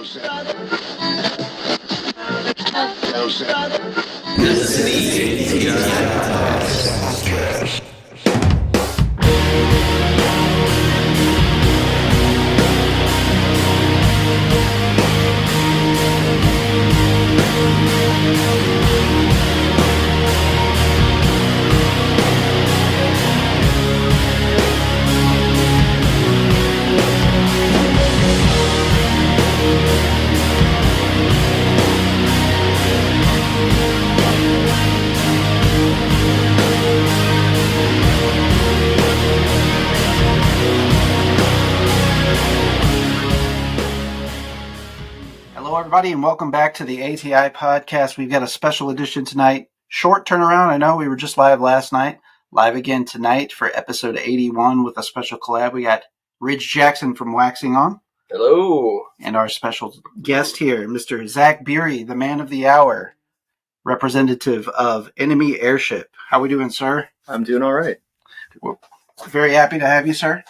This is the ATI Podcast. Hello, everybody, and welcome back to the ATI Podcast. We've got a special edition tonight. Short turnaround. I know we were just live last night. Live again tonight for episode 81 with a special collab. We got Ridge Jackson from WAXING on. Hello. And our special guest here, Mr. Zach Biri, the man of the hour, representative of Enemy Airship. How we doing, sir? I'm doing all right. We're very happy to have you, sir.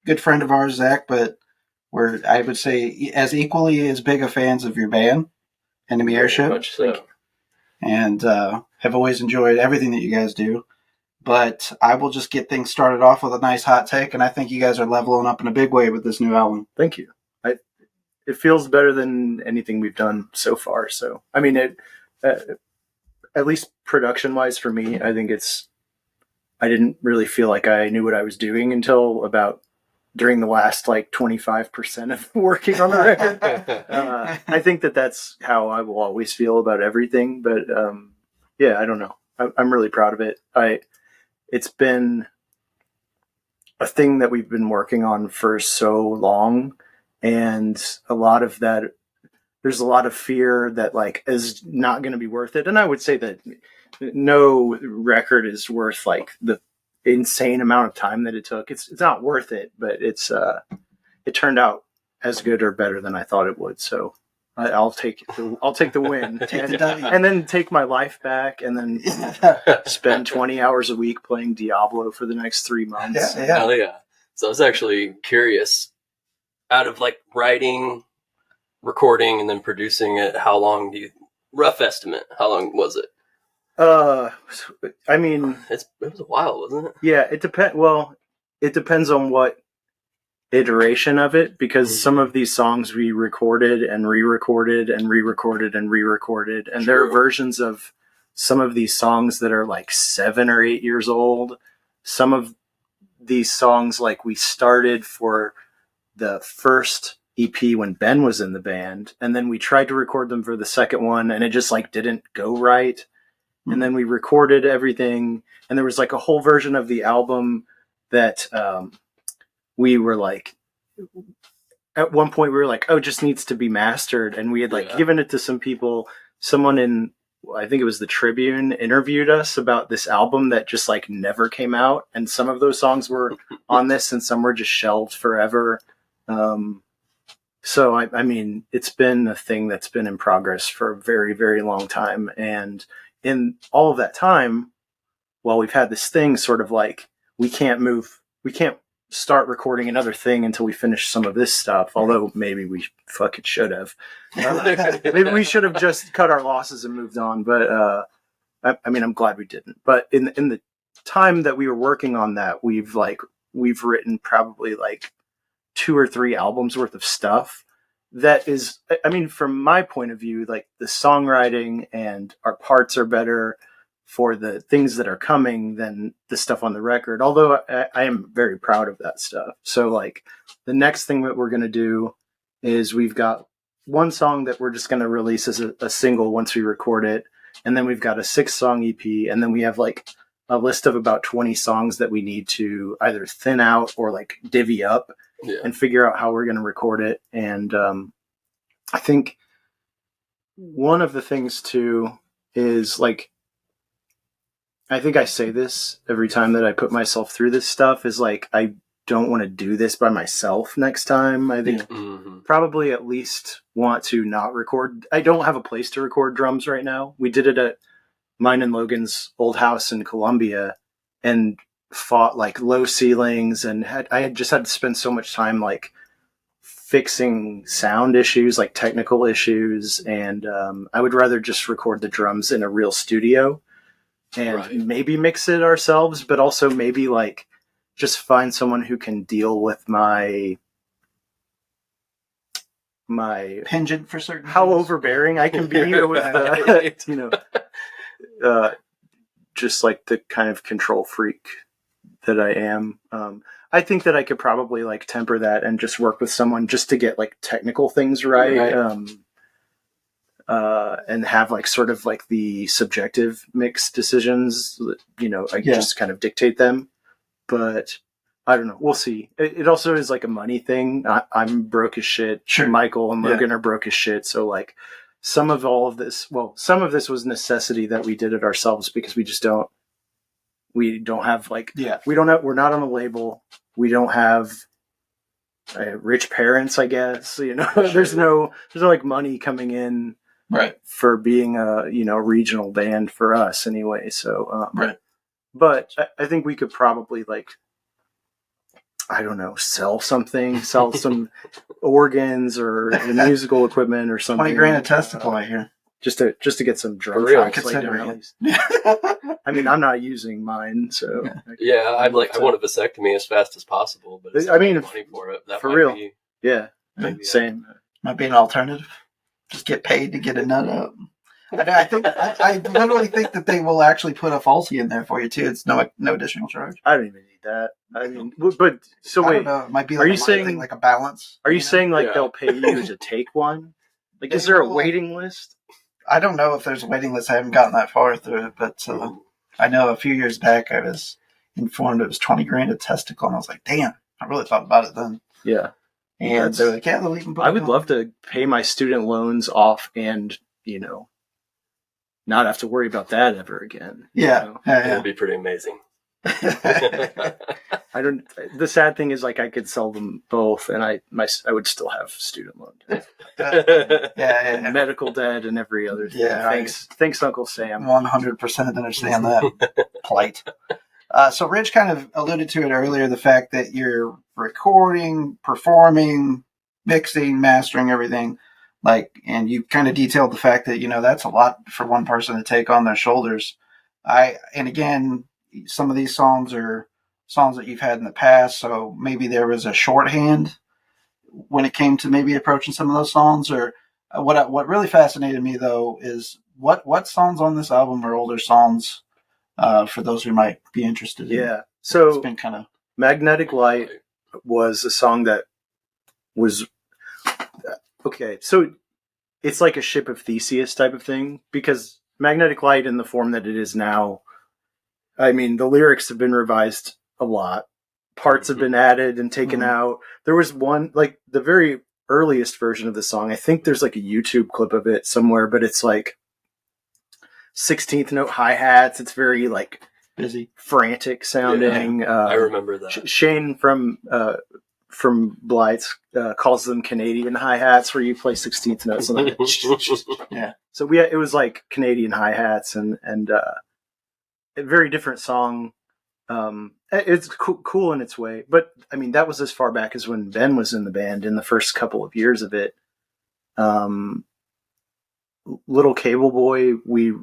Good friend of ours, Zach, but we're, I would say, as equally as big of fans of your band, Enemy Airship. Much so. And have always enjoyed everything that you guys do. But I will just get things started off with a nice hot take, and I think you guys are leveling up in a big way with this new album. Thank you. It feels better than anything we've done so far. So, I mean, at least production-wise for me, I think I didn't really feel like I knew what I was doing until about during the last 25% of working on the record. I think that's how I will always feel about everything. But yeah, I don't know. I'm really proud of it. It's been a thing that we've been working on for so long, and a lot of that, there's a lot of fear that is not going to be worth it. And I would say that no record is worth the insane amount of time that it took. It's not worth it, but it turned out as good or better than I thought it would. So I'll take the win and then take my life back and then spend 20 hours a week playing Diablo for the next 3 months. Yeah. Hell yeah. So I was actually curious, out of writing, recording, and then producing it, rough estimate, how long was it? I mean, it was a while, wasn't it? Yeah, it depends on what iteration of it, because some of these songs we recorded and re-recorded and re-recorded and re-recorded, and there are versions of some of these songs that are 7 or 8 years old. Some of these songs, we started for the first EP when Ben was in the band, and then we tried to record them for the second one, and it just didn't go right. And then we recorded everything, and there was a whole version of the album that we were at one point we were oh, it just needs to be mastered. And we had given it to some people. Someone in, I think it was the Tribune, interviewed us about this album that just never came out. And some of those songs were on this and some were just shelved forever. So I mean, it's been a thing that's been in progress for a very, very long time. And in all of that time, while we've had this thing we can't start recording another thing until we finish some of this stuff. Although maybe we fucking should have. Maybe we should have just cut our losses and moved on. But I mean, I'm glad we didn't. But in the time that we were working on that, we've written probably 2 or 3 albums worth of stuff. That is, I mean, from my point of view, the songwriting and our parts are better for the things that are coming than the stuff on the record. Although I am very proud of that stuff. So the next thing that we're going to do is we've got one song that we're just going to release as a single once we record it. And then we've got a 6-song EP. And then we have a list of about 20 songs that we need to either thin out or divvy up. Yeah. And figure out how we're going to record it. And I think one of the things too is I think I say this every time that I put myself through this stuff is I don't want to do this by myself next time. I think probably at least want to not record. I don't have a place to record drums right now. We did it at mine and Logan's old house in Columbia, and fought low ceilings, and I had just had to spend so much time fixing sound issues, like technical issues, and I would rather just record the drums in a real studio and maybe mix it ourselves, but also maybe like just find someone who can deal with my penchant for certain how things. overbearing I can be with just like the kind of control freak that I am. I think that I could probably like temper that and just work with someone just to get like technical things right. And have like sort of like the subjective mix decisions, I just kind of dictate them. But I don't know. We'll see. It also is like a money thing. I'm broke as shit. Sure. Michael and Logan are broke as shit. So like some of this was necessity that we did it ourselves because we don't have like, we're not on a label. We don't have rich parents, I guess, there's no like money coming in for being a, regional band for us anyway. So, but I think we could probably like, I don't know, sell some organs or musical equipment or something. $20,000 a testicle, I hear. Just to get some drum tracks laid down, at least. I mean, I'm not using mine, so I want a vasectomy as fast as possible, but I mean, money for it. That for might real, be, same. Might be an alternative. Just get paid to get a nut out. I literally think that they will actually put a falsie in there for you too. It's no additional charge. I don't even need that. I mean, but so wait, I don't know. It might be like are you saying thing, like a balance? Are you saying like they'll pay you to take one? Like, is there a waiting list? I don't know if there's a waiting list. I haven't gotten that far through it, but I know a few years back I was informed it was $20,000 a testicle, and I was like, damn, I really thought about it then. Yeah. And they're like, they'll even put I would love to pay my student loans off and, not have to worry about that ever again. Yeah. It'd be pretty amazing. The sad thing is like I could sell them both and I would still have student loan debt. Medical debt and every other thing. Thanks Uncle Sam. 100% understand that plight. So Rich kind of alluded to it earlier, the fact that you're recording, performing, mixing, mastering everything, and you kind of detailed the fact that, that's a lot for one person to take on their shoulders. And again, some of these songs are songs that you've had in the past, so maybe there was a shorthand when it came to maybe approaching some of those songs. Or what really fascinated me though is what songs on this album are older songs, for those who might be interested in. Yeah, so it's been kind of Magnetic Light was a song that was okay. So it's like a Ship of Theseus type of thing, because Magnetic Light in the form that it is now, I mean, the lyrics have been revised a lot. Parts have been added and taken out. There was one, like the very earliest version of the song, I think there's like a YouTube clip of it somewhere, but it's like 16th note hi-hats. It's very like busy, frantic sounding. Yeah, I remember that. Shane from Blythe's calls them Canadian hi-hats, where you play 16th notes on that. Yeah. So it was like Canadian hi-hats and a very different song. It's cool in its way, but I mean, that was as far back as when Ben was in the band in the first couple of years of it. Little Cable Boy, we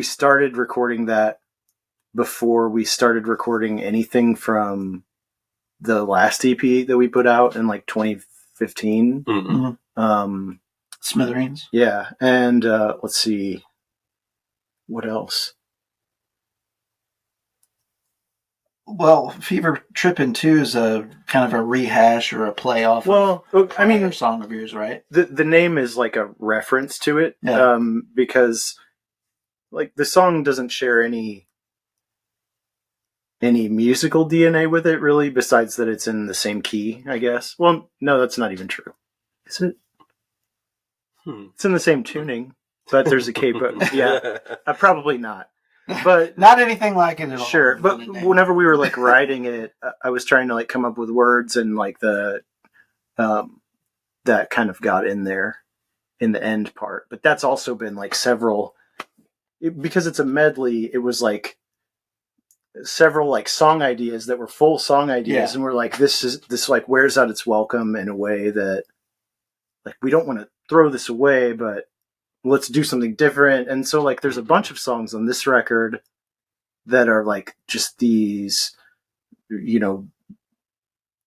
started recording that before we started recording anything from the last EP that we put out in like 2015. Mm-hmm. Smithereens. Yeah. And, let's see, what else? Well, Fever Trippin' 2 is a kind of a rehash or a play off. Well, I mean, song of yours, right? The name is like a reference to it, because like the song doesn't share any musical DNA with it, really, besides that it's in the same key, I guess. Well, no, that's not even true. Is it? It's in the same tuning, but there's a capo. Yeah, probably not. But not anything like it at all. Sure, but whenever we were like writing it, I was trying to like come up with words, and like the that kind of got in there in the end part. But that's also been like because it's a medley. It was like several like song ideas that were full song ideas, Yeah. and we're like, this like wears out its welcome in a way that like we don't want to throw this away, but let's do something different. And so like there's a bunch of songs on this record that are like just these, you know,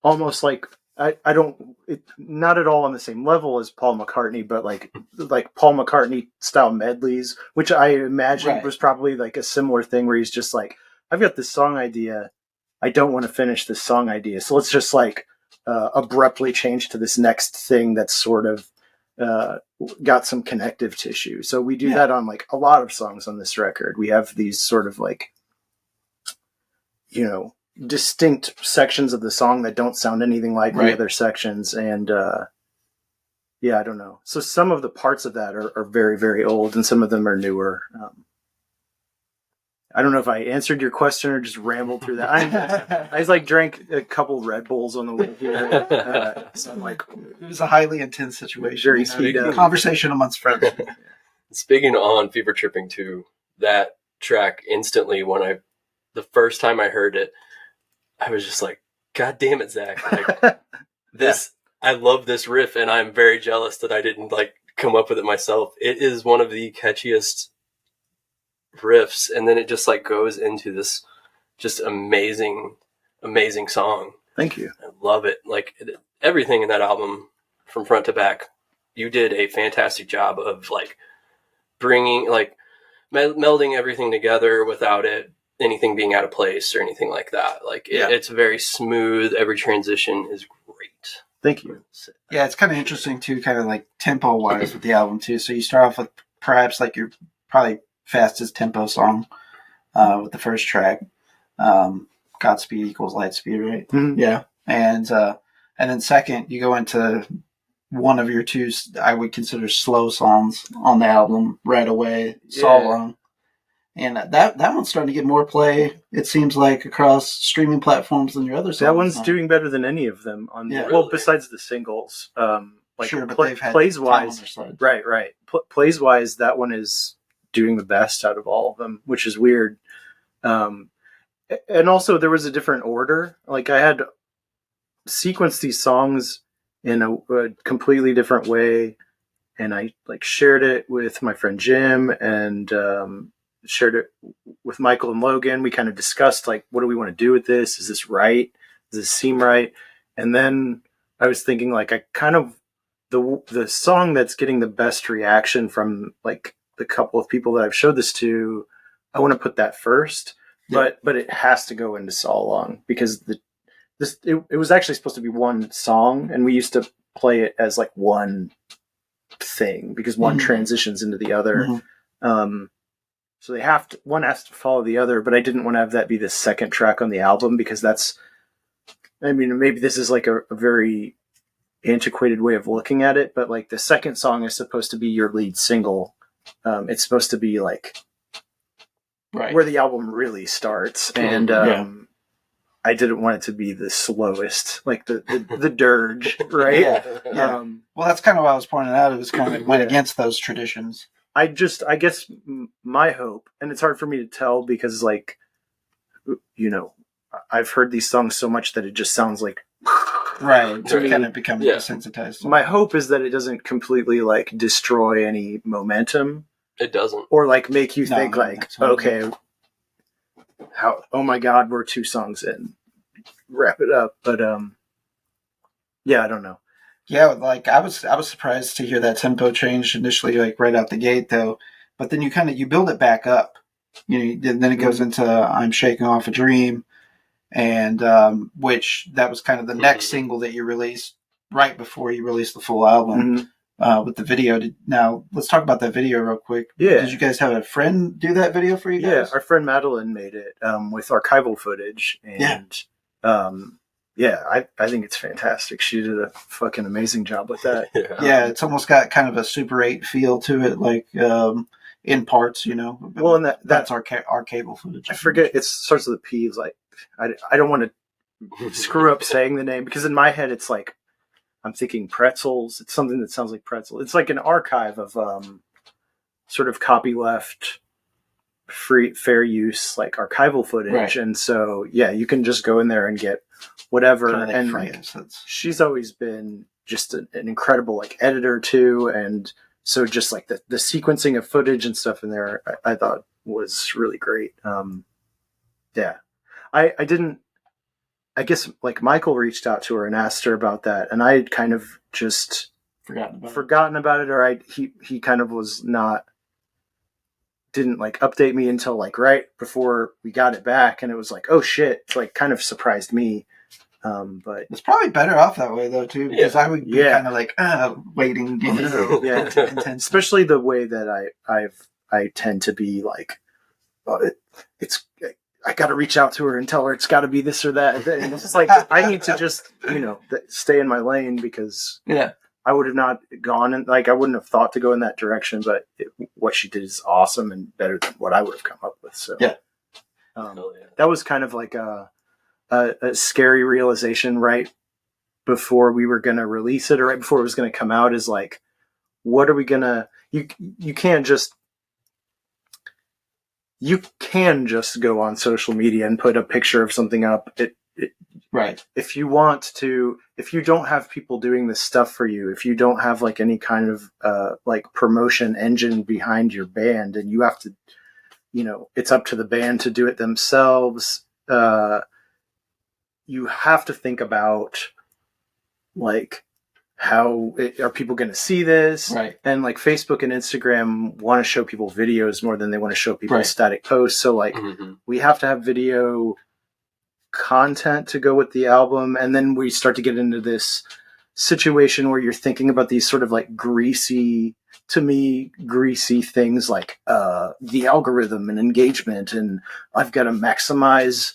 almost like I don't not at all on the same level as Paul McCartney, but like Paul McCartney style medleys, which I imagine was probably like a similar thing where he's just like, I've got this song idea, I don't want to finish this song idea, so let's just like abruptly change to this next thing that's sort of got some connective tissue. So we do that on like a lot of songs on this record. We have these sort of like, you know, distinct sections of the song that don't sound anything like the other sections. And yeah, I don't know. So some of the parts of that are very, very old, and some of them are newer. I don't know if I answered your question or just rambled through that. I just like drank a couple Red Bulls on the way here. So I'm like, it was a highly intense situation. Very speed up. Conversation amongst friends. Speaking on Fever Tripping 2, that track instantly, the first time I heard it, I was just like, God damn it, Zach. Like, I love this riff, and I'm very jealous that I didn't like come up with it myself. It is one of the catchiest riffs, and then it just like goes into this just amazing song. Thank you. I love it. Like everything in that album from front to back, you did a fantastic job of like bringing, like melding everything together without anything being out of place or anything like that. Like it's very smooth. Every transition is great. Thank you. Yeah, it's kind of interesting too, kind of like tempo wise with the album too. So you start off with perhaps like your probably fastest tempo song with the first track, Godspeed equals Lightspeed, right? Mm-hmm. Yeah, and then second you go into one of your two I would consider slow songs on the album, Right Away, Song. And that one's starting to get more play, it seems like, across streaming platforms than your other songs. That one's doing better than any of them on well, besides the singles. Like sure, but they've had plays wise, right. Plays wise, that one is doing the best out of all of them, which is weird. And also there was a different order. Like I had sequenced these songs in a completely different way, and I like shared it with my friend Jim and shared it with Michael and Logan. We kind of discussed like, what do we want to do with this? Is this right? Does this seem right? And then I was thinking like, I kind of the song that's getting the best reaction from like the couple of people that I've showed this to, I want to put that first, but it has to go into So Long, because it was actually supposed to be one song, and we used to play it as like one thing because one transitions into the other. So one has to follow the other, but I didn't want to have that be the second track on the album, because maybe this is like a very antiquated way of looking at it, but like the second song is supposed to be your lead single. It's supposed to be like where the album really starts. And I didn't want it to be the slowest, like the dirge, right? Well, that's kind of what I was pointing out. It was kind of went against those traditions. I guess my hope, and it's hard for me to tell because, like, you know, I've heard these songs so much that it just sounds like to me, kind of becoming desensitized. My hope is that it doesn't completely like destroy any momentum. It doesn't, or like make you think like, okay, oh my God, we're 2 songs in, wrap it up. But yeah, I don't know. Yeah, like I was surprised to hear that tempo change initially, like right out the gate, though. But then you build it back up. You know, then it goes into "I'm Shaking Off a Dream," and which that was kind of the next single that you released right before you released the full album with the video. Now let's talk about that video real quick. Yeah, did you guys have a friend do that video for you guys? Yeah, our friend Madeline made it with archival footage, and I think it's fantastic. She did a fucking amazing job with that. Yeah, it's almost got kind of a Super 8 feel to it, like in parts, you know. Well, and that's our cable footage. I forget, it starts with a P. It's like, I don't want to screw up saying the name, because in my head it's like, I'm thinking pretzels. It's something that sounds like pretzel. It's like an archive of sort of copyleft fair use, like archival footage. Right. And so, yeah, you can just go in there and get whatever. Kinda And free, like, so it's- she's always been just an incredible like editor too. And so just like the sequencing of footage and stuff in there, I thought was really great. Yeah, I guess like Michael reached out to her and asked her about that. And I had kind of just forgotten about it. Or he kind of didn't like update me until like right before we got it back. And it was like, oh shit, it's like kind of surprised me. But it's probably better off that way though too, because I would be kind of like waiting, you know, yeah, intense. Especially the way that I tend to be like, I got to reach out to her and tell her it's got to be this or that. And it's just like I need to just stay in my lane, because I would have not gone and like I wouldn't have thought to go in that direction. But what she did is awesome and better than what I would have come up with. So that was kind of like a scary realization right before we were going to release it, or right before it was going to come out, is like, what are we going to, you can just go on social media and put a picture of something up. Right. If you want to, if you don't have people doing this stuff for you, if you don't have like any kind of like promotion engine behind your band, and you have to, it's up to the band to do it themselves. You have to think about like, how are people going to see this? Right. And like Facebook and Instagram want to show people videos more than they want to show people static posts. So like we have to have video content to go with the album. And then we start to get into this situation where you're thinking about these sort of like greasy things like the algorithm and engagement, and I've got to maximize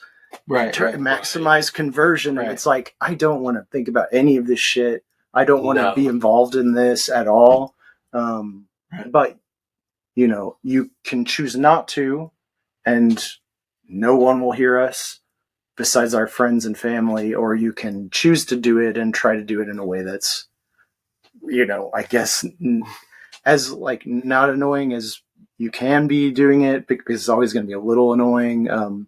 conversion. And it's like, I don't want to think about any of this shit. I don't want to be involved in this at all. But you can choose not to, and no one will hear us besides our friends and family, or you can choose to do it and try to do it in a way that's, I guess as like not annoying as you can be doing it, because it's always going to be a little annoying.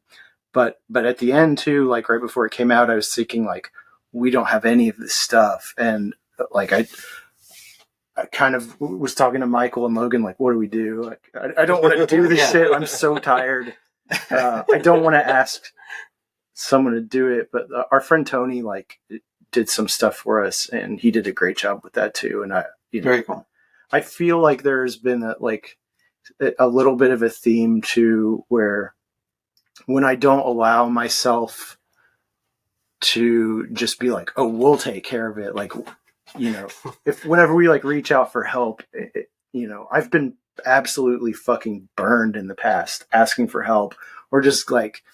But at the end too, like right before it came out, I was thinking like, we don't have any of this stuff. And like, I kind of was talking to Michael and Logan, like, what do we do? Like, I don't want to do this shit. I'm so tired. I don't want to ask someone to do it, but our friend Tony, like, did some stuff for us, and he did a great job with that too. And very cool. I feel like there's been a little bit of a theme to where when I don't allow myself to just be like, oh, we'll take care of it. Like, if whenever we like reach out for help, I've been absolutely fucking burned in the past asking for help, or just like,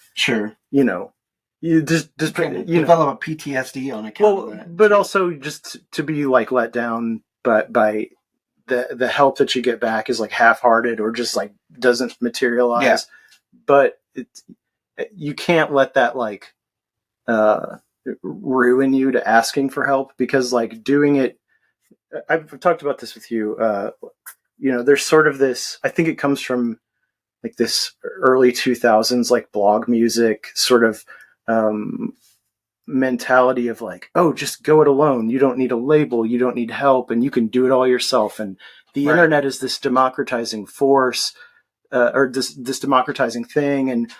you just develop a PTSD on account of that. But also just to be like let down, but by the help that you get back is like half-hearted or just like doesn't materialize. Yeah. But you can't let that like ruin you to asking for help, because like doing it, I've talked about this with you, there's sort of this, I think it comes from like this early 2000s like blog music sort of mentality of like, oh, just go it alone, you don't need a label, you don't need help, and you can do it all yourself. And the internet is this democratizing force, or this democratizing thing, and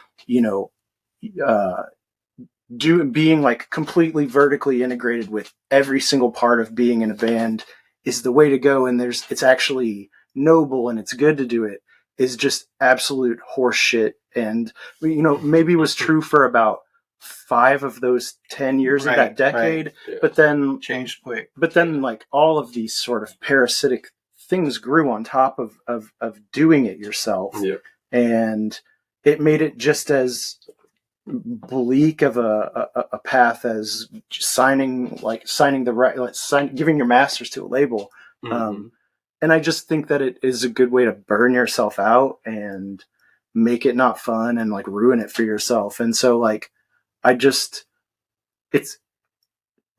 being like completely vertically integrated with every single part of being in a band is the way to go. And it's actually noble and it's good to do it, is just absolute horse shit. And maybe it was true for about 5 of those 10 years of that decade, but then changed quick. But then like all of these sort of parasitic things grew on top of doing it yourself. Yeah. And it made it just as bleak of a path as signing the right, like giving your masters to a label. Mm-hmm. And I just think that it is a good way to burn yourself out and make it not fun and like ruin it for yourself. And so like, it's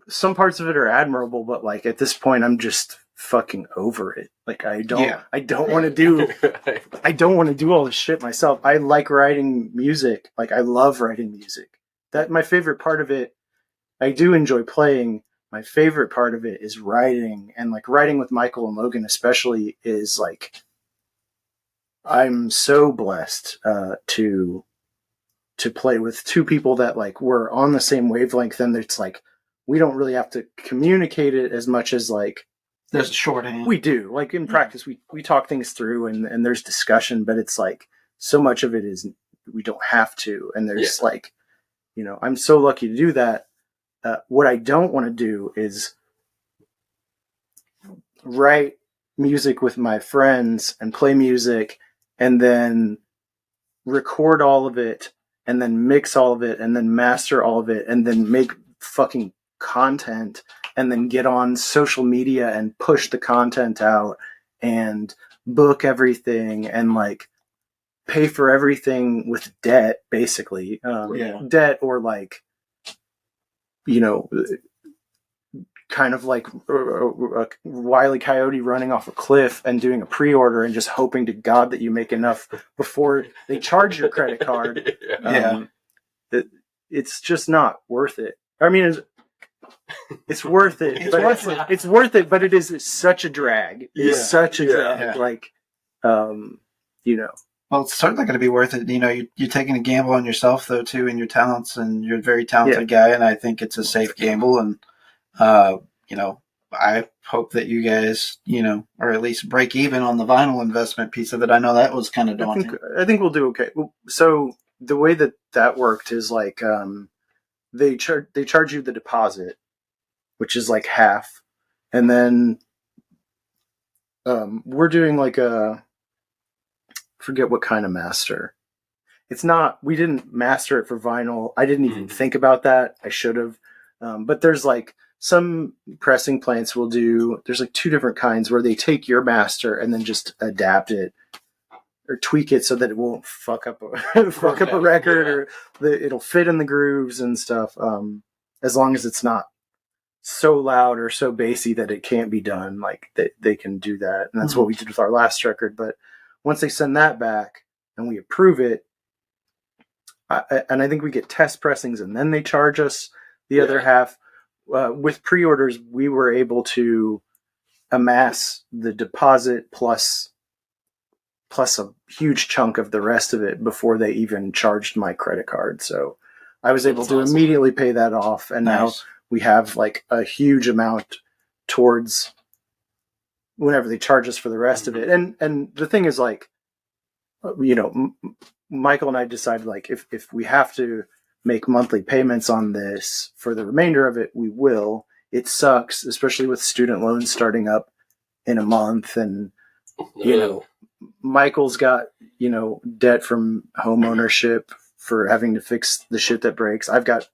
some parts of it are admirable, but like at this point I'm just fucking over it. Like I don't Yeah. want to do all this shit myself. I like writing music. Like I love writing music. That my favorite part of it. I do enjoy playing. My favorite part of it is writing, and like writing with Michael and Logan especially is like, I'm so blessed to play with two people that like we're on the same wavelength, and it's like we don't really have to communicate it as much as like There's a shorthand. we do. Like in practice, we talk things through, and there's discussion, but it's like so much of it is we don't have to, and there's like, you know, I'm so lucky to do that. What I don't want to do is write music with my friends and play music and then record all of it and then mix all of it and then master all of it and then make fucking content and then get on social media and push the content out and book everything and like pay for everything with debt, basically. Debt or like, you know, kind of like a Wile E. Coyote running off a cliff and doing a pre-order and just hoping to God that you make enough before they charge your credit card. It's just not worth it. I mean, it's worth it. It's worth it, but it's such a drag. It's such a drag. Yeah. Like, you know. Well, it's certainly going to be worth it. You know, you're taking a gamble on yourself, though, too, and your talents, and you're a very talented guy, and I think it's a safe gamble. And, you know, I hope that you guys, you know, or at least break even on the vinyl investment piece of it. I know that was kind of daunting. I think we'll do okay. So the way that worked is like they charge you the deposit, which is like half, and then we're doing like forget what kind of master. It's not, we didn't master it for vinyl. I didn't even think about that. I should have. But there's like some pressing plants will do, there's like two different kinds where they take your master and then just adapt it or tweak it so that it won't fuck up a record or it'll fit in the grooves and stuff. As long as it's not so loud or so bassy that it can't be done, like they can do that. And that's what we did with our last record. But once they send that back and we approve it, and I think we get test pressings and then they charge us the other half. With pre-orders, we were able to amass the deposit plus a huge chunk of the rest of it before they even charged my credit card. So I was able to immediately pay that off. And now we have like a huge amount towards whenever they charge us for the rest of it. And the thing is, like, you know, Michael and I decided, like, if we have to make monthly payments on this for the remainder of it, we will. It sucks, especially with student loans starting up in a month. And, you know, Michael's got, you know, debt from home ownership for having to fix the shit that breaks. I've got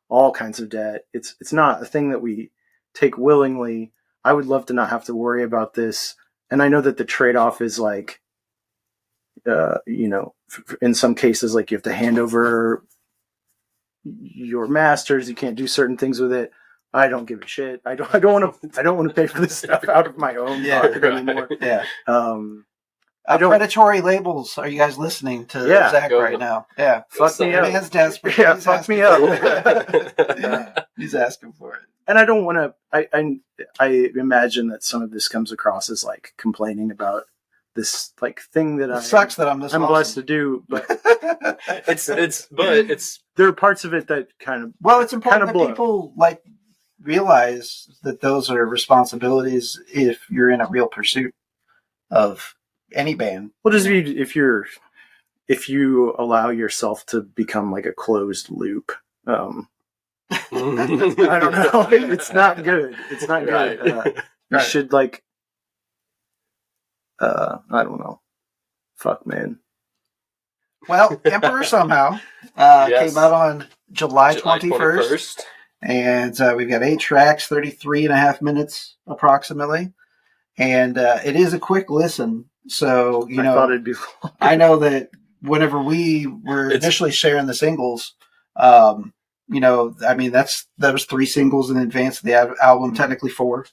all kinds of debt. It's not a thing that we take willingly. I would love to not have to worry about this. And I know that the trade-off is like, you know, in some cases, like you have to hand over your masters. You can't do certain things with it. I don't give a shit. I don't want to pay for this stuff out of my own pocket anymore. Yeah. Predatory labels. Are you guys listening to Zach right now? Yeah. Fuck me up. Man's desperate. Yeah, fuck me up. He's asking for it. And I don't want to. I imagine that some of this comes across as like complaining about this like thing that sucks that I'm blessed to do, but it's there are parts of it that kind of it's important that people like realize that those are responsibilities if you're in a real pursuit of any band. Well, just if you allow yourself to become like a closed loop. I don't know. It's not good. It's not good. You should like. I don't know. Fuck, man. Well, Emperor somehow came out on July 21st. And we've got 8 tracks, 33.5 minutes approximately. And it is a quick listen. So, you know, I thought it'd be I know that whenever we were initially sharing the singles, you know, I mean, that was 3 singles in advance of the album, technically 4.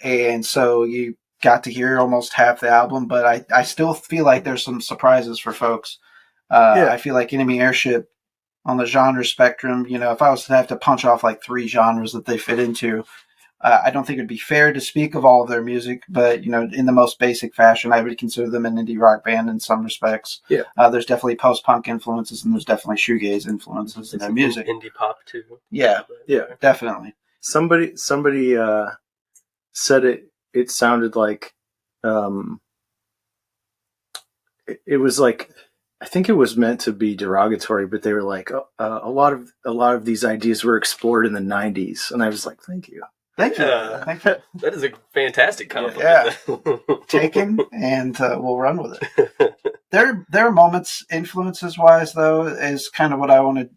and so you got to hear almost half the album, but I still feel like there's some surprises for folks. I feel like Enemy Airship on the genre spectrum, if I was to have to punch off like 3 genres that they fit into, I don't think it'd be fair to speak of all of their music, but in the most basic fashion, I would consider them an indie rock band in some respects. Yeah. There's definitely post-punk influences, and there's definitely shoegaze influences in their music. Indie pop too. Yeah, definitely. Somebody said it sounded like it was like, I think it was meant to be derogatory, but they were like, a lot of these ideas were explored in the 90s, and I was like, thank you. Thank you. Thank you. That is a fantastic compliment. Yeah. Taken, and we'll run with it. There are moments, influences wise, though, is kind of what I wanted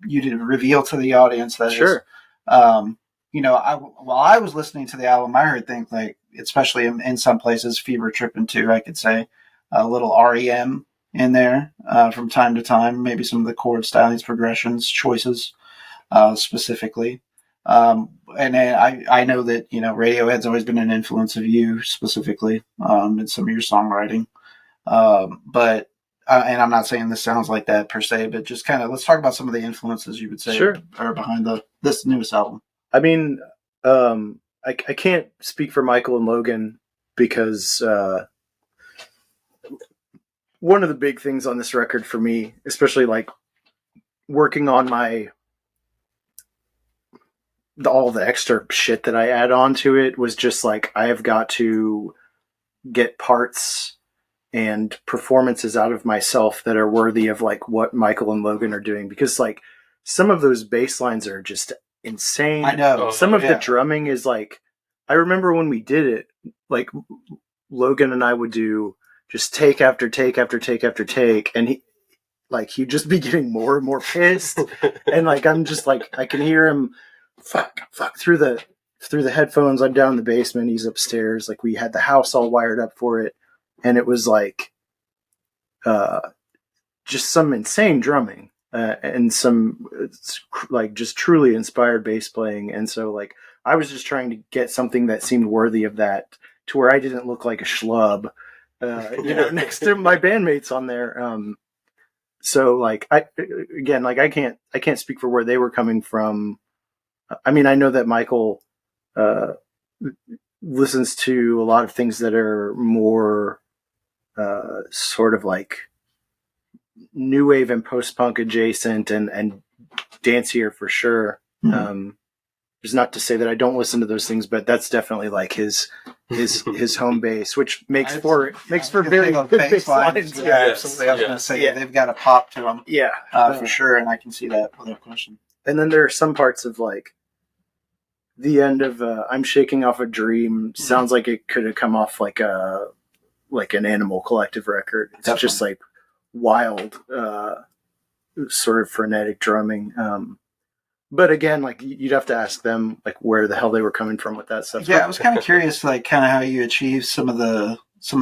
you to reveal to the audience. That sure. While I was listening to the album, I heard things like, especially in some places, Fever Trippin' too, I could say, a little REM in there from time to time, maybe some of the chord stylings, progressions, choices specifically. And I know that, Radiohead's always been an influence of you specifically in some of your songwriting. But and I'm not saying this sounds like that per se, but just kind of let's talk about some of the influences you would say are behind this newest album. I mean, I can't speak for Michael and Logan because one of the big things on this record for me, especially like working on all the extra shit that I add on to it, was just like, I have got to get parts and performances out of myself that are worthy of like what Michael and Logan are doing, because like some of those bass lines are just insane. I know. Some of the drumming is like, I remember when we did it, like Logan and I would do just take after take after take after take, and he'd just be getting more and more pissed. And like, I'm just like, I can hear him fuck through the headphones. I'm down in the basement, he's upstairs. Like, we had the house all wired up for it, and it was like just some insane drumming and some like just truly inspired bass playing. And so like, I was just trying to get something that seemed worthy of that, to where I didn't look like a schlub next to my bandmates on there. So like, I can't speak for where they were coming from. I mean, I know that Michael listens to a lot of things that are more sort of like new wave and post-punk adjacent and dancier for sure. Mm-hmm. There's not to say that I don't listen to those things, but that's definitely like his home base, which makes for very good bass lines. Yeah, absolutely. I was going to say, they've got a pop to them. Yeah, for sure, and I can see that without question. And then there are some parts of like the end of "I'm Shaking Off a Dream" sounds like it could have come off like an Animal Collective record. It's definitely just like wild, sort of frenetic drumming. But again, like, you'd have to ask them like where the hell they were coming from with that stuff. Yeah, I was kind of curious, like, kind of how you achieve some of the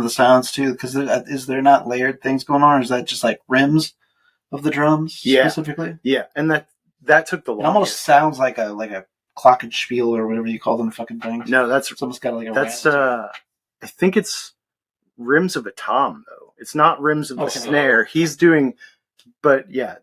sounds too, because is there not layered things going on, or is that just like rims of the drums specifically? Yeah, and that took the longest. It almost sounds like a glockenspiel or whatever you call them fucking things. No, that's it's almost got like a. That's I think it's rims of a tom though. It's not rims of the snare. He's doing, but yeah.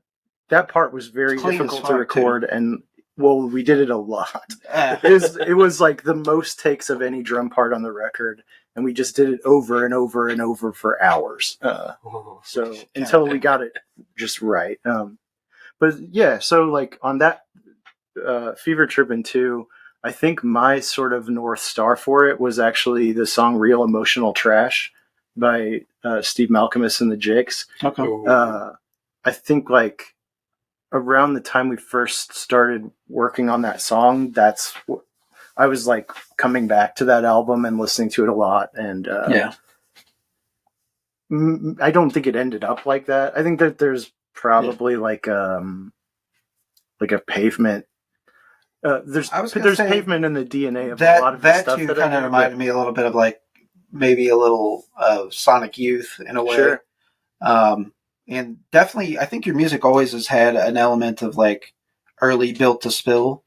That part was very difficult to record, and we did it a lot. It was like the most takes of any drum part on the record, and we just did it over and over and over for hours. Until we got it just right. But yeah, so like on that Fever Trippin' 2, I think my sort of North Star for it was actually the song "Real Emotional Trash" by Steve Malkmus and the Jakes. Okay. I think like around the time we first started working on that song, that's what I was like coming back to that album and listening to it a lot. And I don't think it ended up like that. I think that there's probably like a Pavement. There's Pavement in the DNA of a lot of the stuff that kind of reminded me a little bit of like maybe a little Sonic Youth in a way. Sure. And definitely, I think your music always has had an element of like early Built to Spill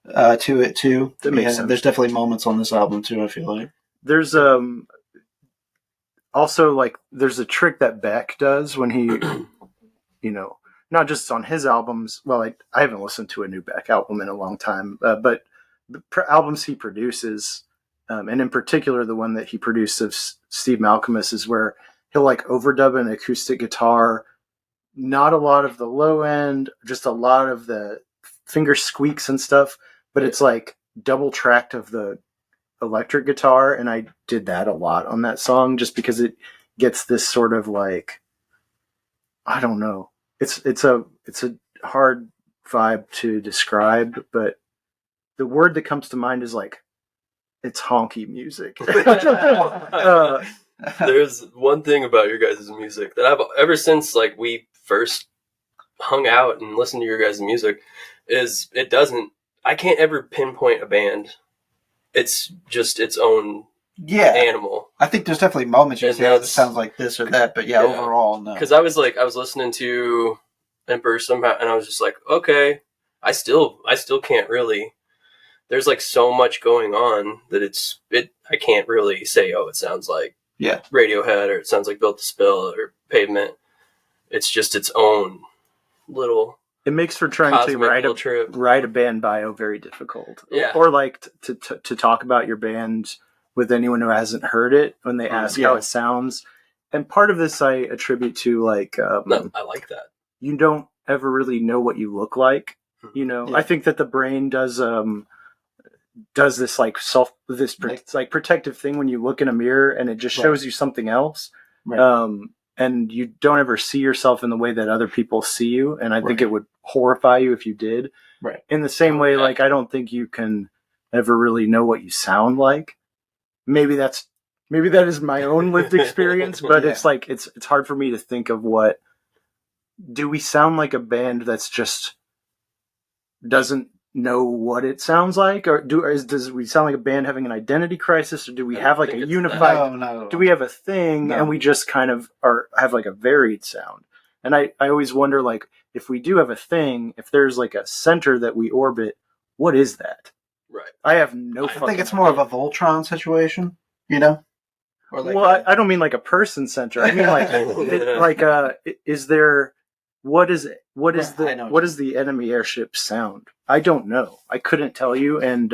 to it too. That makes sense. There's definitely moments on this album too, I feel like. There's also like there's a trick that Beck does when he, not just on his albums. Well, I haven't listened to a new Beck album in a long time, but the albums he produces, and in particular the one that he produced of Steve Malcolmus, is where he'll like overdub an acoustic guitar, not a lot of the low end, just a lot of the finger squeaks and stuff, but it's like double tracked of the electric guitar, and I did that a lot on that song just because it gets this sort of like, I don't know, it's a hard vibe to describe, but the word that comes to mind is like, it's honky music. There's one thing about your guys' music that I've ever since like we first hung out and listened to your guys' music is I can't ever pinpoint a band. It's just its own animal. I think there's definitely moments you say, it sounds like this or that, but overall, no. Because I was listening to Emperor somehow, and I was just like, okay, I still can't really. There's like so much going on that I can't really say, oh, it sounds like Radiohead or it sounds like Built to Spill or Pavement. It's just its own little. It makes for trying to write a band bio very difficult. Yeah. Or like to talk about your band with anyone who hasn't heard it when they ask how it sounds. And part of this I attribute to like no, I like that. You don't ever really know what you look like. I think that the brain does this like like protective thing when you look in a mirror and it just shows you something else. Right. And you don't ever see yourself in the way that other people see you. And I think it would horrify you if you did. Right. In the same way, like, I don't think you can ever really know what you sound like. Maybe that is my own lived experience, but it's like, it's hard for me to think of do we sound like a band that's just doesn't know what it sounds like, or does we sound like a band having an identity crisis, or do we have like a unified? No. Do we have a thing, and we just kind of have like a varied sound? And I always wonder, like, if we do have a thing, if there's like a center that we orbit, what is that? Right. I have no. I think it's more of a Voltron situation, Or like I don't mean like a person center. I mean like is there? What is it? What is the enemy airship sound? I don't know. I couldn't tell you. And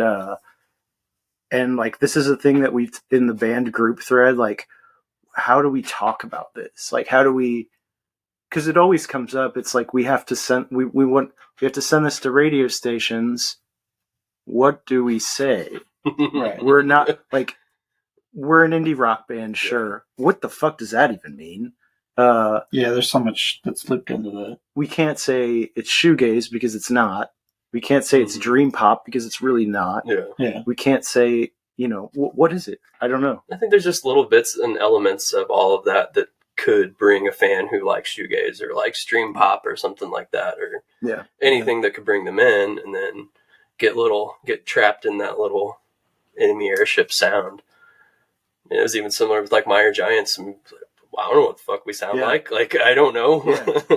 like, this is a thing that we've in the band group thread, like, how do we talk about this? Like, how do we, cause it always comes up. It's like, we have to send this to radio stations. What do we say? Right. We're not like, we're an indie rock band. Sure. What the fuck does that even mean? There's so much that's slipped into that. We can't say it's shoegaze because it's not. We can't say it's dream pop because it's really not. Yeah. We can't say, what is it? I don't know. I think there's just little bits and elements of all of that could bring a fan who likes shoegaze or likes dream pop or something like that, or anything that could bring them in, and then get trapped in that little Enemy Airship sound. And it was even similar with like Meyer Giants. And I don't know what the fuck we sound like. Like, I don't know. Yeah.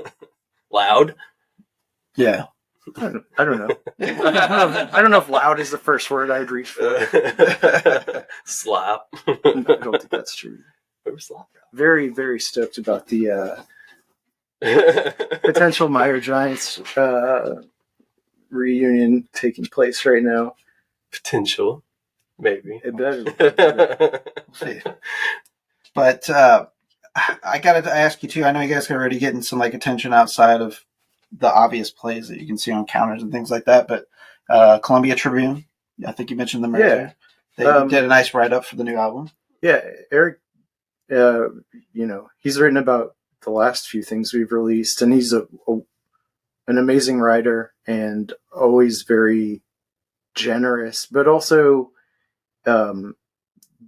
Loud. Yeah. I don't know. I don't know if loud is the first word I'd reach for. Slap. I don't think that's true. Slap. Very, very stoked about the potential Meyer Giants reunion taking place right now. Potential. Maybe. It better. We'll see. But I got to ask you too. I know you guys are already getting some like attention outside of the obvious plays that you can see on counters and things like that. But Columbia Tribune, I think you mentioned them earlier. They did a nice write up for the new album. Yeah, Eric. He's written about the last few things we've released, and he's an amazing writer and always very generous, but also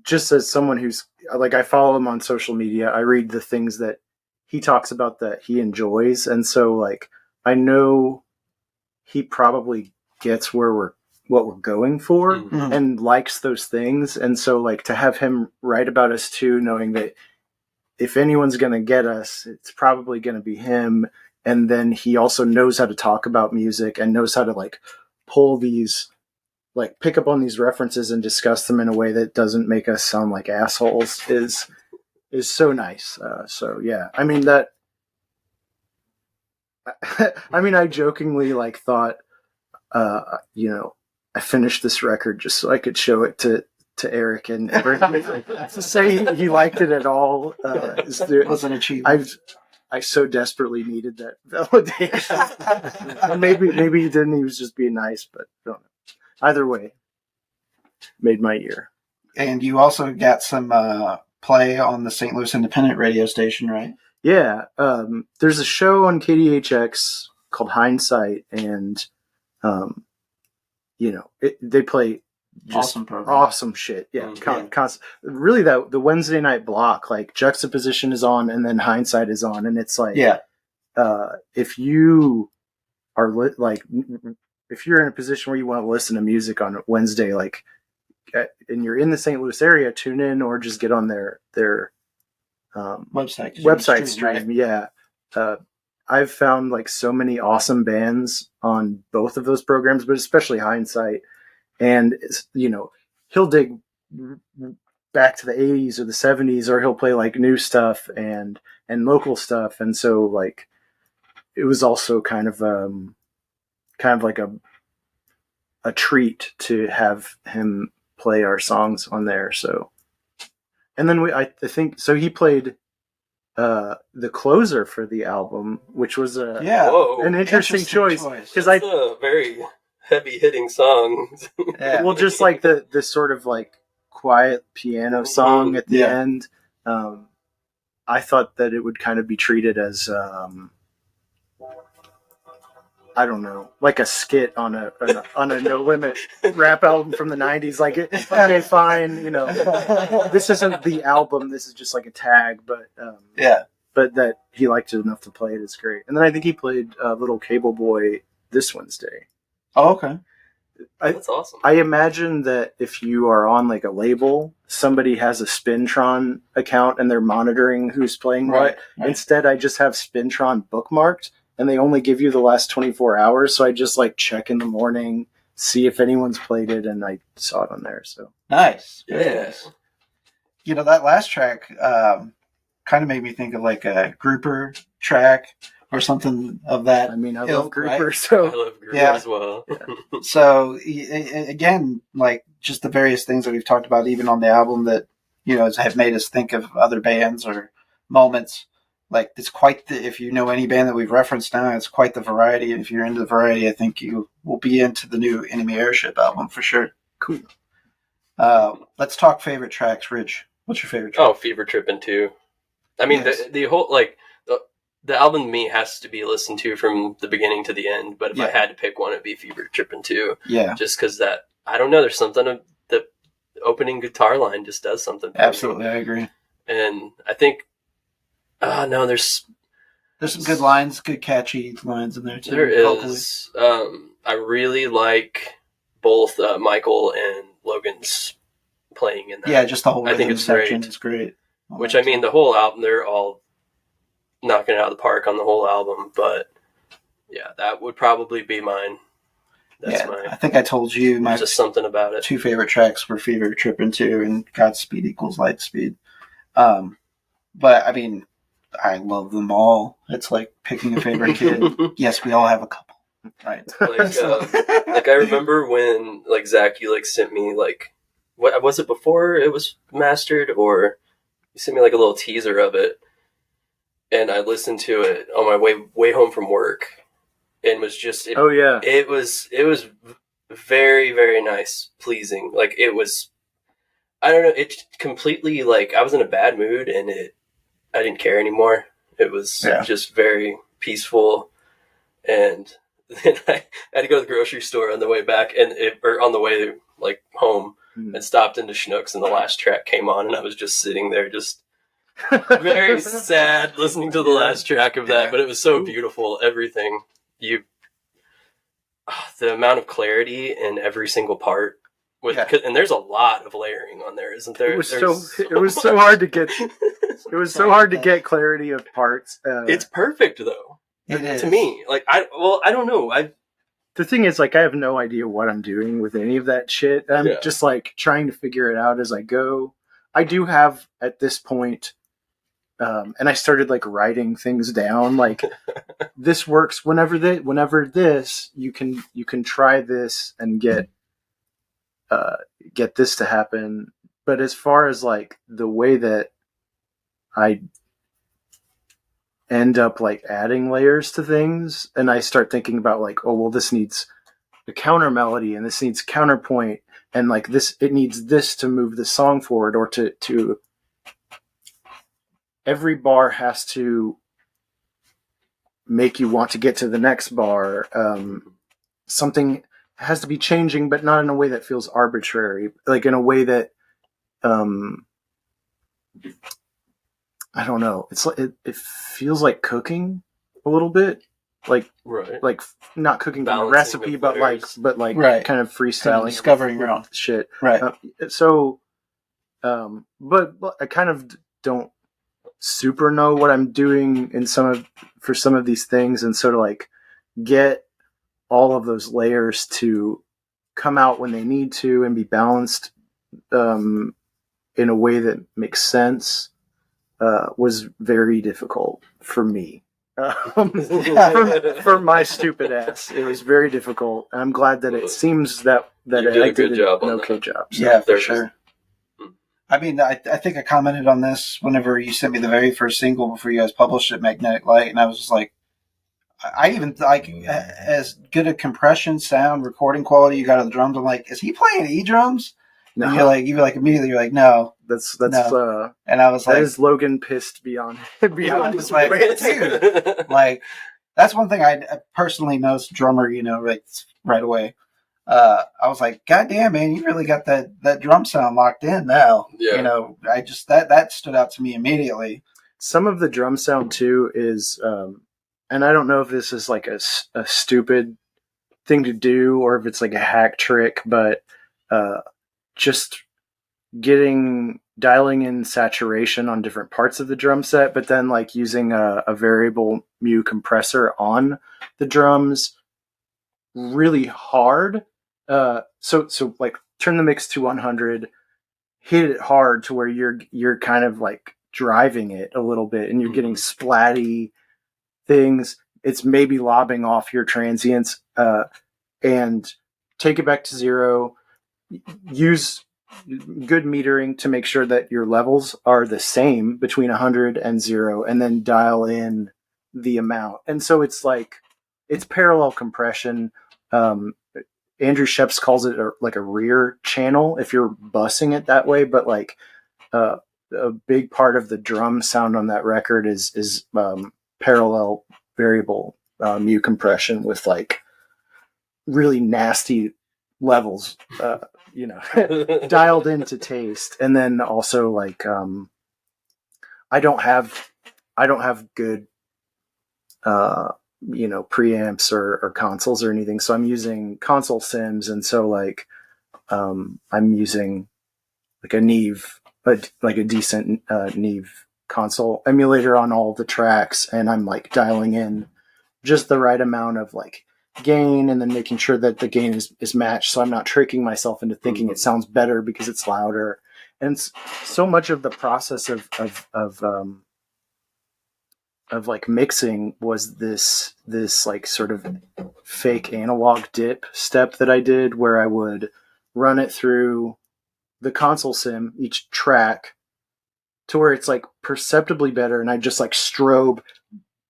just as someone who's like, I follow him on social media. I read the things that he talks about that he enjoys. And so like, I know he probably gets what we're going for and likes those things. And so like, to have him write about us too, knowing that if anyone's going to get us, it's probably going to be him. And then he also knows how to talk about music and knows how to like pull these like pick up on these references and discuss them in a way that doesn't make us sound like assholes is so nice. So yeah, I mean that. I mean, I jokingly like thought, you know, I finished this record just so I could show it to Eric and to say he liked it at all. Was an achievement. I so desperately needed that validation. maybe he didn't. He was just being nice, but don't know. Either way, made my year. And you also got some play on the St. Louis Independent radio station, right? Yeah. There's a show on KDHX called Hindsight, and you know, they play just awesome shit. Yeah. Really, that the Wednesday night block, like Juxtaposition is on, and then Hindsight is on, and it's like, if you are if you're in a position where you want to listen to music on Wednesday, like, and you're in the St. Louis area, tune in or just get on their website stream. Right? Yeah. I've found like so many awesome bands on both of those programs, but especially Hindsight. And, you know, he'll dig back to the 80s or the 70s, or he'll play like new stuff and local stuff. And so like, it was also kind of like a treat to have him play our songs on there. So, and then I think, so he played the closer for the album, which was an interesting choice. Because a very heavy hitting song. Yeah. Well, just like the sort of like quiet piano song at the end. I thought that it would kind of be treated as I don't know, like a skit on a No Limit rap album from the 90s. Like, okay, fine, you know, this isn't the album, this is just like a tag, but but that he liked it enough to play it is great. And then I think he played Little Cable Boy this Wednesday. Oh, okay. That's awesome. I imagine that if you are on like a label, somebody has a Spintron account and they're monitoring who's playing what. Right. Instead, I just have Spintron bookmarked, and they only give you the last 24 hours. So I just like check in the morning, see if anyone's played it, and I saw it on there. So nice. Yeah. You know, that last track kind of made me think of like a grouper track or something of that. I mean, I love grouper, right? so I love grouper as well. Yeah. So again, like just the various things that we've talked about, even on the album, that, you know, have made us think of other bands or moments. Like, it's quite the, if you know any band that we've referenced now, it's quite the variety. And if you're into the variety, I think you will be into the new Enemy Airship album for sure. Cool. Let's talk favorite tracks. Rich, what's your favorite track? Oh, Fever Trippin' too. I mean, yes. the whole, like, the album to me has to be listened to from the beginning to the end. But if I had to pick one, it'd be Fever Trippin' too. Yeah. Just because that, I don't know, there's something of the opening guitar line just does something. Absolutely, I agree. And I think, no, there's some good lines, good catchy lines in there too. There is. I really like both Michael and Logan's playing in that. Yeah, just the whole I think it's section. great. It's great. Which, I mean, the whole album, they're all knocking it out of the park on the whole album. But yeah, that would probably be mine. That's mine. I think I told you my just something about it. 2 favorite tracks were Fever Trippin' 2 and Godspeed Equals Lightspeed. But I mean, I love them all. It's like picking a favorite kid. Yes, we all have a couple, right? Like I remember when like Zach, you like sent me like, what was it before it was mastered, or you sent me like a little teaser of it, and I listened to it on my way home from work, and was just it was very, very nice, pleasing. Like it was, I don't know, it completely, like I was in a bad mood and I didn't care anymore. It was just very peaceful. And then I had to go to the grocery store on the way back or on the way like home and stopped into Schnucks, and the last track came on, and I was just sitting there just very sad listening to the last track of that. But it was so beautiful. Everything the amount of clarity in every single part. And there's a lot of layering on there, isn't there? It was so hard to get. It was so hard to get clarity of parts. It's perfect though. It is. To me. Like I don't know. the thing is, like, I have no idea what I'm doing with any of that shit. I'm just like trying to figure it out as I go. I do have at this point, and I started like writing things down. Like, this works whenever this you can try this and get this to happen. But as far as like the way that I end up like adding layers to things, and I start thinking about like, oh well, this needs a counter melody and this needs counterpoint, and like this, it needs this to move the song forward, or to every bar has to make you want to get to the next bar. Something has to be changing, but not in a way that feels arbitrary, like in a way that I don't know. It's like it feels like cooking a little bit, like not cooking from a recipe, but like kind of freestyling, kind of discovering your own shit. Right. But I kind of don't super know what I'm doing for some of these things, and so to like get all of those layers to come out when they need to and be balanced in a way that makes sense was very difficult for me. For my stupid ass, it was very difficult, and I'm glad that it seems that I did an okay job. So. Yeah, for sure. I mean, I think I commented on this whenever you sent me the very first single before you guys published it, Magnetic Light, and I was just like, I even like as good a compression, sound, recording quality you got on the drums. I'm like, is he playing E drums? No. And you're like immediately you're like, no, that's no. And I was like, that is Logan pissed beyond his like, dude, like that's one thing I personally noticed drummer, right away. I was like, God damn, man, you really got that drum sound locked in now. Yeah. I just that stood out to me immediately. Some of the drum sound too is, and I don't know if this is like a stupid thing to do or if it's like a hack trick, but just dialing in saturation on different parts of the drum set, but then like using a variable mu compressor on the drums really hard. So like turn the mix to 100, hit it hard to where you're kind of like driving it a little bit and you're getting splatty things. It's maybe lobbing off your transients, and take it back to 0. Use good metering to make sure that your levels are the same between 100 and 0, and then dial in the amount. And so it's like, it's parallel compression. Andrew Sheps calls it like a rear channel if you're bussing it that way, but like a big part of the drum sound on that record is parallel variable mu compression with like really nasty levels, dialed into taste. And then also like I don't have good preamps or consoles or anything, so I'm using console sims, and so like I'm using like a Neve, like a decent Neve console emulator on all the tracks, and I'm like dialing in just the right amount of like gain, and then making sure that the gain is matched, so I'm not tricking myself into thinking it sounds better because it's louder. And so much of the process of like mixing was this like sort of fake analog dip step that I did, where I would run it through the console sim, each track, to where it's like perceptibly better, and I just like strobe,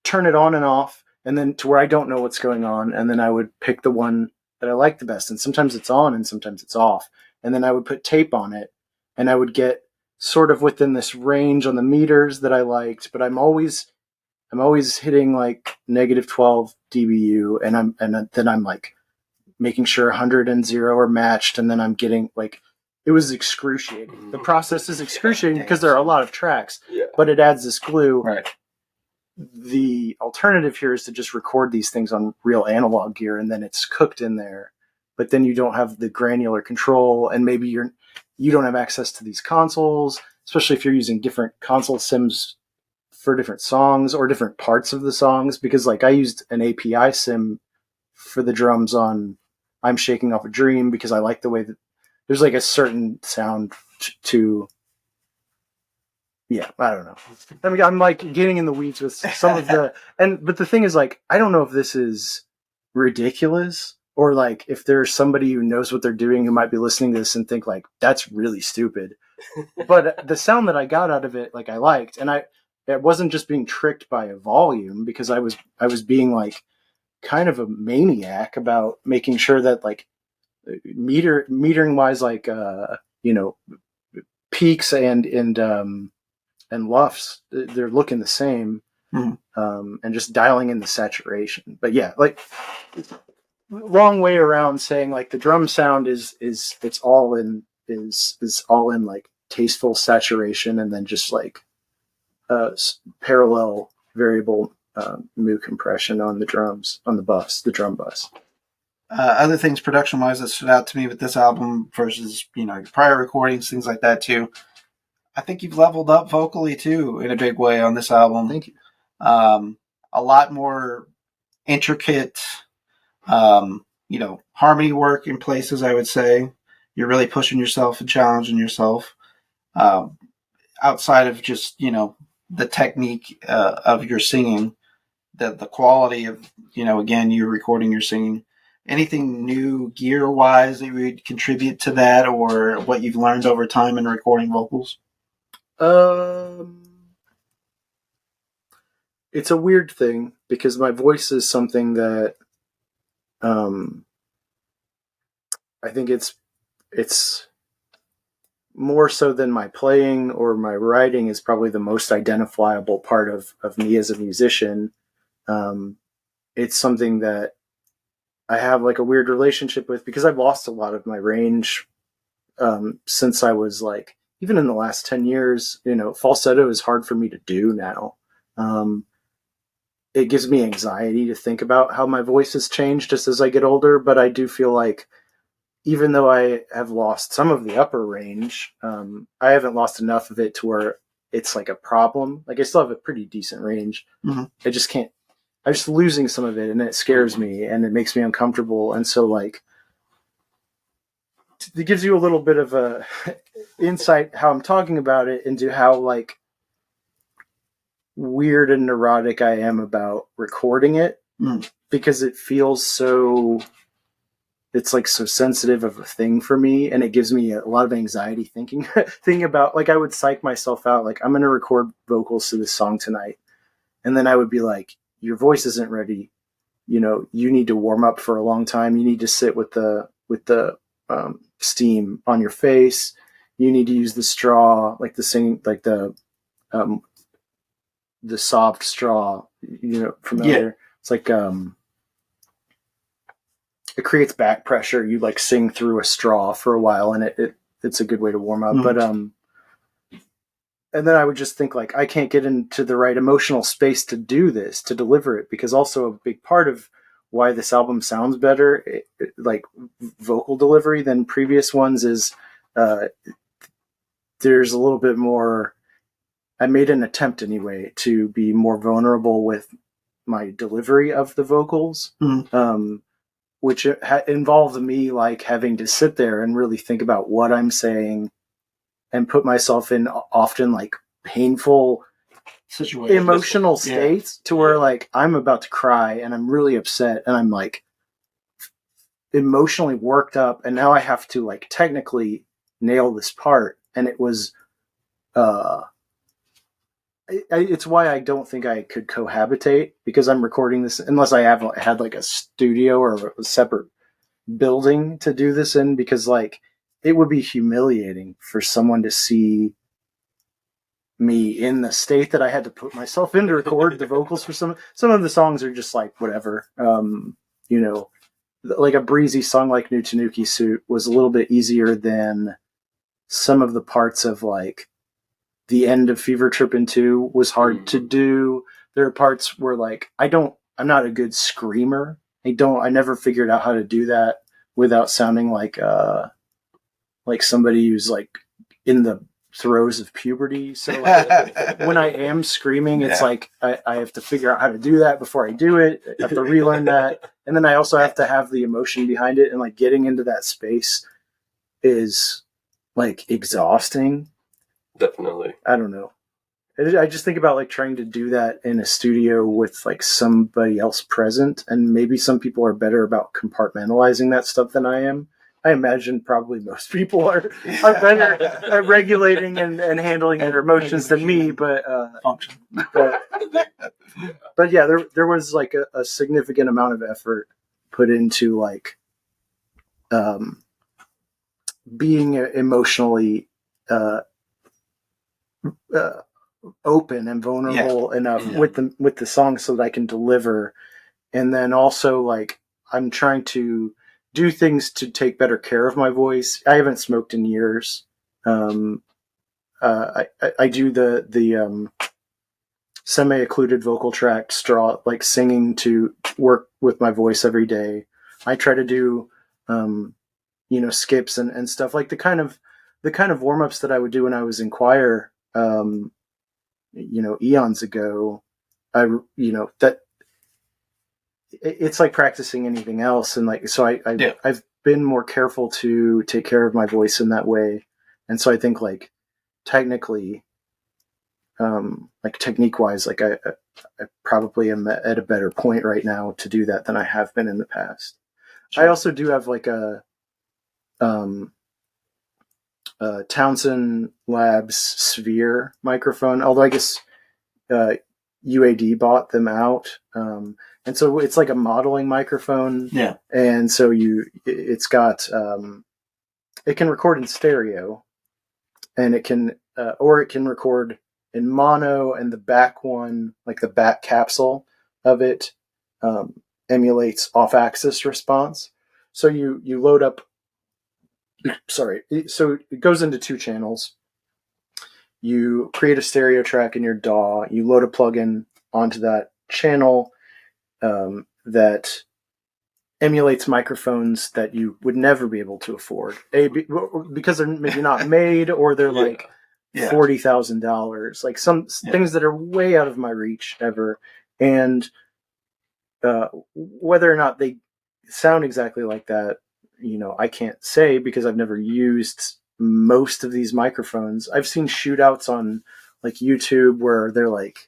turn it on and off, and then to where I don't know what's going on, and then I would pick the one that I like the best, and sometimes it's on and sometimes it's off, and then I would put tape on it, and I would get sort of within this range on the meters that I liked, but I'm always hitting like -12 dBu, and then I'm like making sure 100 and 0 are matched, and then I'm getting like, it was excruciating. The process is excruciating because there are a lot of tracks, but it adds this glue. Right. The alternative here is to just record these things on real analog gear, and then it's cooked in there, but then you don't have the granular control, and maybe you don't have access to these consoles, especially if you're using different console sims for different songs or different parts of the songs, because like I used an API sim for the drums on I'm Shaking Off a Dream, because I like the way that there's like a certain sound to, yeah, I don't know. I mean, I'm like getting in the weeds with some of but the thing is, like, I don't know if this is ridiculous, or like if there's somebody who knows what they're doing who might be listening to this and think like, that's really stupid. But the sound that I got out of it, like, I liked, and it wasn't just being tricked by a volume, because I was being like kind of a maniac about making sure that like metering wise, like peaks and luffs, they're looking the same, and just dialing in the saturation. But yeah, like, long way around saying like the drum sound is all in like tasteful saturation, and then just like parallel variable mu compression on the drums, on the drum bus. Other things production wise that stood out to me with this album versus your prior recordings, things like that too. I think you've leveled up vocally too in a big way on this album. Thank you. A lot more intricate, harmony work in places. I would say you're really pushing yourself and challenging yourself outside of just the technique of your singing, the quality of again, you're recording your singing. Anything new gear wise that would contribute to that, or what you've learned over time in recording vocals? It's a weird thing, because my voice is something that I think it's more so than my playing or my writing is probably the most identifiable part of me as a musician. It's something that I have like a weird relationship with, because I've lost a lot of my range since I was like, even in the last 10 years, falsetto is hard for me to do now. It gives me anxiety to think about how my voice has changed just as I get older, but I do feel like even though I have lost some of the upper range, I haven't lost enough of it to where it's like a problem. Like, I still have a pretty decent range. Mm-hmm. I'm just losing some of it, and it scares me, and it makes me uncomfortable. And so, like, it gives you a little bit of a insight how I'm talking about it into how, like, weird and neurotic I am about recording it, because it feels so, it's like so sensitive of a thing for me, and it gives me a lot of anxiety thinking about, like, I would psych myself out, like, I'm going to record vocals to this song tonight, and then I would be like, your voice isn't ready, you need to warm up for a long time, you need to sit with the steam on your face, you need to use the straw, like the singing, like the soft straw, familiar. Yeah. It's like, it creates back pressure. You like sing through a straw for a while, and it's a good way to warm up. Mm-hmm. But, and then I would just think like, I can't get into the right emotional space to do this, to deliver it, because also a big part of why this album sounds better, like vocal delivery, than previous ones is, there's a little bit more, I made an attempt anyway to be more vulnerable with my delivery of the vocals, which involved me like having to sit there and really think about what I'm saying and put myself in often like painful emotional states to where like I'm about to cry and I'm really upset and I'm like emotionally worked up, and now I have to like technically nail this part. And it was, it's why I don't think I could cohabitate, because I'm recording this unless I have had like a studio or a separate building to do this in, because like it would be humiliating for someone to see me in the state that I had to put myself in to record the vocals for some of the songs are just like whatever. Like a breezy song like New Tanuki Suit was a little bit easier than some of the parts of like the end of Fever Trippin' 2 was hard to do. There are parts where like I'm not a good screamer. I never figured out how to do that without sounding like somebody who's like in the throes of puberty. So when I am screaming, it's like I have to figure out how to do that before I do it. I have to relearn that. And then I also have to have the emotion behind it. And like getting into that space is like exhausting. Definitely. I don't know. I just think about like trying to do that in a studio with like somebody else present, and maybe some people are better about compartmentalizing that stuff than I am. I imagine probably most people are better at regulating and handling their emotions than me, but yeah, there was like a significant amount of effort put into like being emotionally open and vulnerable enough with the song so that I can deliver. And then also like I'm trying to do things to take better care of my voice. I haven't smoked in years. I do the semi-occluded vocal tract straw, like singing to work with my voice every day. I try to do skips and stuff, like the kind of warm-ups that I would do when I was in choir eons ago. That it's like practicing anything else, and like so I've been more careful to take care of my voice in that way. And so I think like technically like technique wise, like I probably am at a better point right now to do that than I have been in the past. Sure. I also do have like a Townsend Labs Sphere microphone, although I guess UAD bought them out, and so it's like a modeling microphone. Yeah, and so it's got it can record in stereo, and it can record in mono, and the back one, like the back capsule of it, emulates off-axis response. So you load up. Sorry. So it goes into 2 channels. You create a stereo track in your DAW. You load a plugin onto that channel that emulates microphones that you would never be able to afford. Because they're maybe not made, or they're like $40,000. Like some things that are way out of my reach ever. And whether or not they sound exactly like that, I can't say, because I've never used most of these microphones. I've seen shootouts on like YouTube where they're like,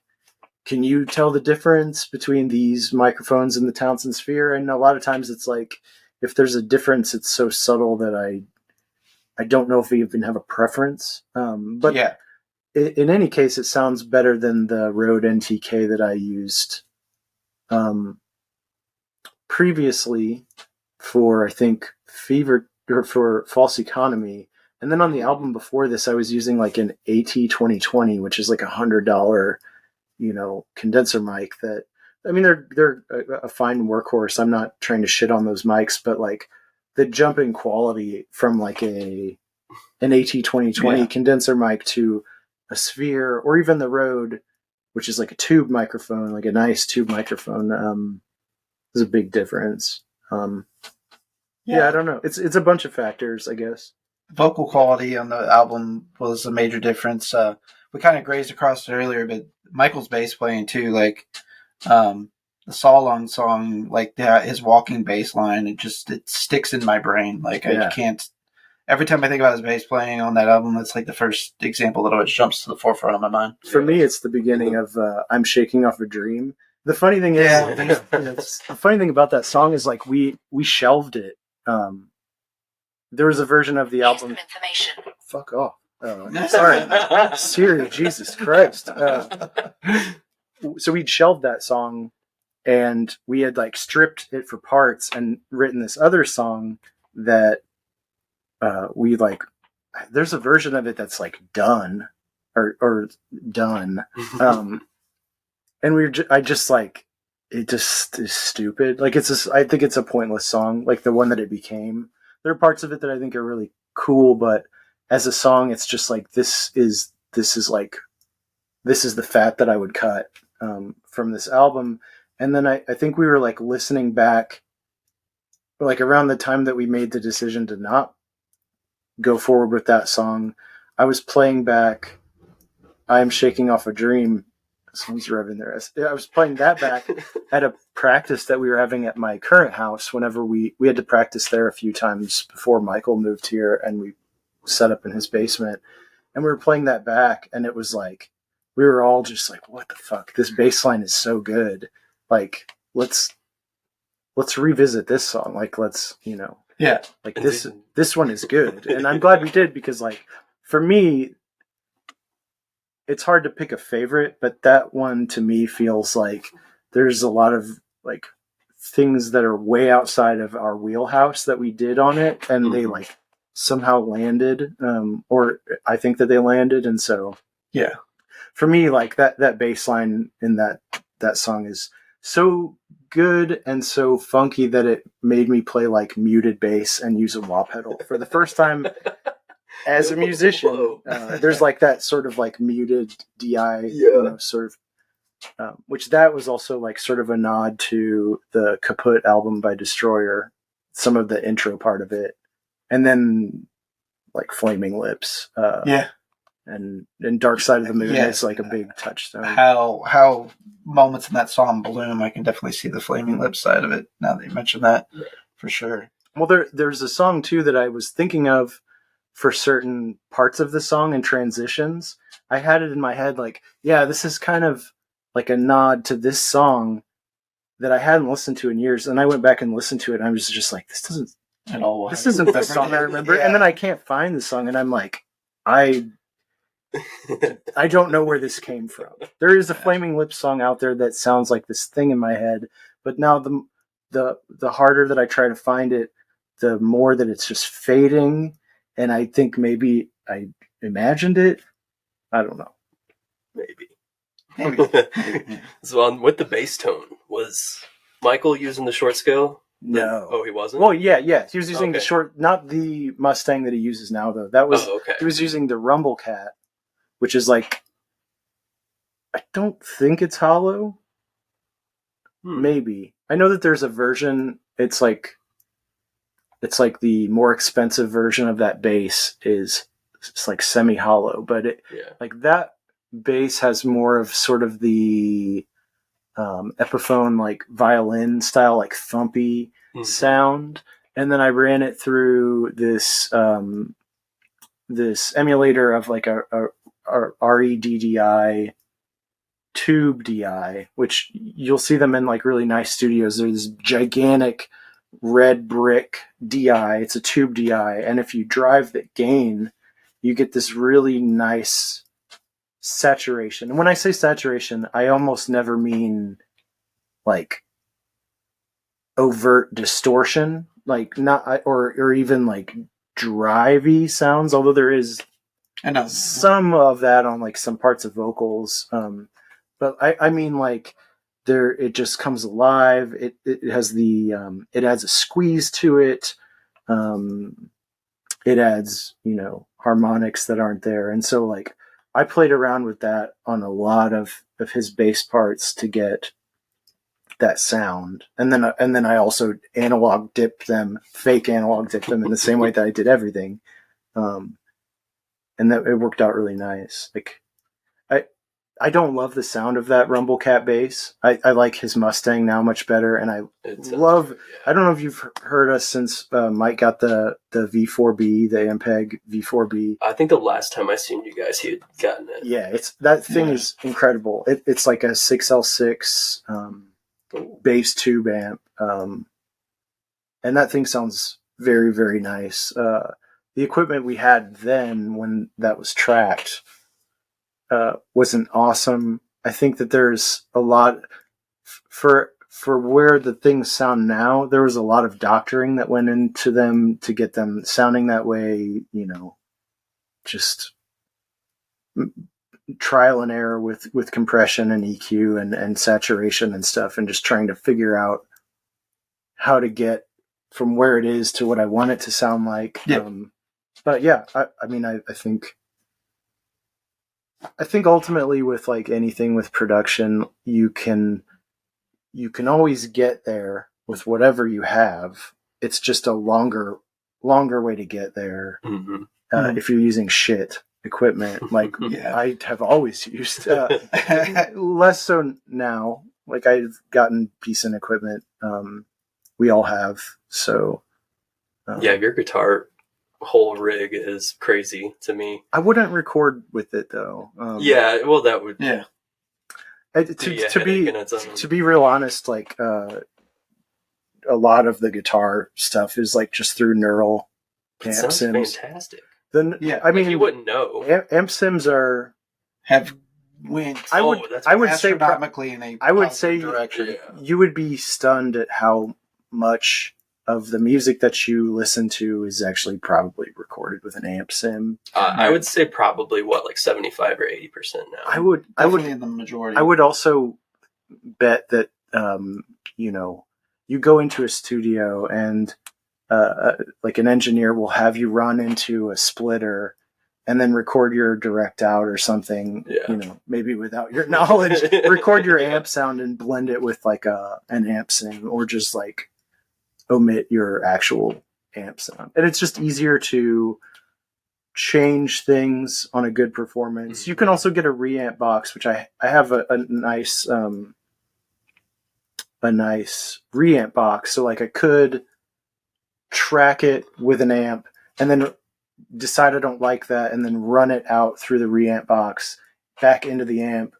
can you tell the difference between these microphones and the Townsend Sphere? And a lot of times it's like, if there's a difference, it's so subtle that I don't know if we even have a preference. But in any case, it sounds better than the Rode NTK that I used previously for, I think, Fever, or for False Economy. And then on the album before this, I was using like an AT 2020, which is like $100, condenser mic that, I mean, they're a fine workhorse. I'm not trying to shit on those mics, but like the jump in quality from like an AT 2020 condenser mic to a Sphere, or even the Rode, which is like a tube microphone, like a nice tube microphone, is a big difference. I don't know. It's a bunch of factors, I guess. Vocal quality on the album was a major difference. We kind of grazed across it earlier, but Michael's bass playing too, like the Solong song, like his walking bass line, it sticks in my brain. Like I can't. Every time I think about his bass playing on that album, it's like the first example that always jumps to the forefront of my mind. For me, it's the beginning of "I'm Shaking Off a Dream." The funny thing is, the funny thing about that song is like we shelved it. There was a version of the album. Fuck off. Sorry, Siri. Jesus Christ. So we'd shelved that song, and we had like stripped it for parts and written this other song that we like. There's a version of it that's like done or done. And I just like, it just is stupid. Like I think it's a pointless song, like the one that it became. There are parts of it that I think are really cool, but as a song, it's just like, this is the fat that I would cut from this album. And then I think we were like listening back, like around the time that we made the decision to not go forward with that song. I was playing back I Am Shaking Off a Dream. Someone's revving their ass. I was playing that back at a practice that we were having at my current house whenever we had to practice there a few times before Michael moved here, and we set up in his basement. And we were playing that back, and it was like, we were all just like, what the fuck? This bass line is so good. Like, let's revisit this song. Like, let's, Yeah. like this one is good. And I'm glad we did, because like, for me, it's hard to pick a favorite, but that one to me feels like there's a lot of like things that are way outside of our wheelhouse that we did on it, and they like somehow landed, or I think that they landed. And so, Yeah. for me, like that bass line in that song is so good and so funky that it made me play like muted bass and use a wah pedal for the first time. As a musician, there's like that sort of like muted DI, sort of, which that was also like sort of a nod to the Kaput album by Destroyer, some of the intro part of it, and then like Flaming Lips, and Dark Side of the Moon is like a big touchstone. How moments in that song bloom. I can definitely see the Flaming Lips side of it now that you mentioned that, for sure. Well, there's a song too that I was thinking of for certain parts of the song and transitions. I had it in my head like, yeah, this is kind of like a nod to this song that I hadn't listened to in years. And I went back and listened to it, and I was just like, this isn't the song I remember. Yeah. And then I can't find the song, and I'm like, I don't know where this came from. There is a Flaming Lips song out there that sounds like this thing in my head, but now the harder that I try to find it, the more that it's just fading. And I think maybe I imagined it. I don't know. Maybe. So with the bass tone, was Michael using the short scale? No. Oh, he wasn't? Well, yeah. He was using the short, not the Mustang that he uses now, though. That was, he was using the Rumble Cat, which is like, I don't think it's hollow. Maybe. I know that there's a version, it's like the more expensive version of that bass is it's like semi-hollow, but like that bass has more of sort of the Epiphone, like violin style, like thumpy sound. And then I ran it through this emulator of like a REDDI tube DI, which you'll see them in like really nice studios. There's this gigantic red brick DI. It's a tube DI, and if you drive the gain, you get this really nice saturation. And when I say saturation, I almost never mean like overt distortion, like not or even like drivey sounds, although there is some of that on like some parts of vocals, but I mean like there, it just comes alive. It has it adds a squeeze to it. It adds, harmonics that aren't there. And so like I played around with that on a lot of his bass parts to get that sound. And then I also fake analog dipped them in the same way that I did everything. And that it worked out really nice. Like I don't love the sound of that Rumble Cat bass. I like his Mustang now much better, and I don't know if you've heard us since Mike got the V4B, the Ampeg V4B. I think the last time I seen you guys, he had gotten it. Yeah, that thing is incredible. It's like a 6L6 bass tube amp, and that thing sounds very, very nice. The equipment we had then when that was tracked wasn't awesome. I think that there's a lot for where the things sound now. There was a lot of doctoring that went into them to get them sounding that way, just trial and error with compression and EQ and saturation and stuff, and just trying to figure out how to get from where it is to what I want it to sound like. Yeah. But yeah, I think ultimately with like anything with production, you can always get there with whatever you have. It's just a longer way to get there if you're using shit. equipment, like Yeah. I have always used. Less so now. Like I've gotten decent equipment. We all have. So Yeah, your guitar whole rig is crazy to me. I wouldn't record with it though. Yeah, well, that would Yeah. be a To headache in its own. be real honest, like a lot of the guitar stuff is like just through neural It amp sounds sims. fantastic. Then Yeah, I mean, Like, you wouldn't know. amp sims are. Have went I would that's I would say astronomically in a I would positive say direction. Yeah. you would be stunned at how much of the music that you listen to is actually probably recorded with an amp sim. I would say probably like 75 or 80% now. I would Definitely in the majority. I would also bet that you go into a studio and like an engineer will have you run into a splitter and then record your direct out or something. Yeah. Maybe without your knowledge, record your amp sound and blend it with like an amp sim, or just like omit your actual amp sound. And it's just easier to change things on a good performance. Mm-hmm. You can also get a reamp box, which I have a nice reamp box. So like I could track it with an amp and then decide I don't like that and then run it out through the reamp box back into the amp,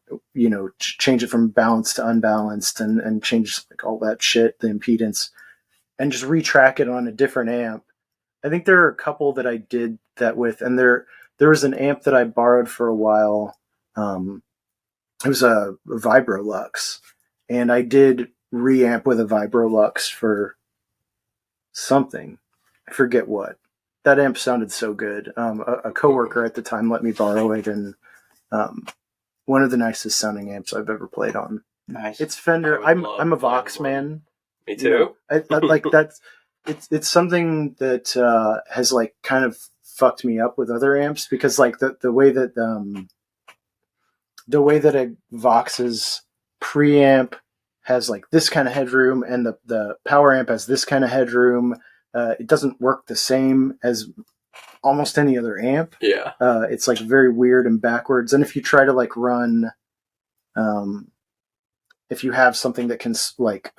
change it from balanced to unbalanced and change like all that shit, the impedance, and just retrack it on a different amp. I think there are a couple that I did that with, and there was an amp that I borrowed for a while. It was a Vibrolux, and I did reamp with a Vibrolux for something. I forget what. That amp sounded so good. A coworker at the time let me borrow it, and one of the nicest sounding amps I've ever played on. Nice. It's Fender. I would I'm a love Vox one. man. Me too. I like that's it's something that has like kind of fucked me up with other amps, because like the way that a Vox's preamp has like this kind of headroom and the power amp has this kind of headroom, it doesn't work the same as almost any other amp. Yeah. It's like very weird and backwards. And if you try to like run, if you have something that can like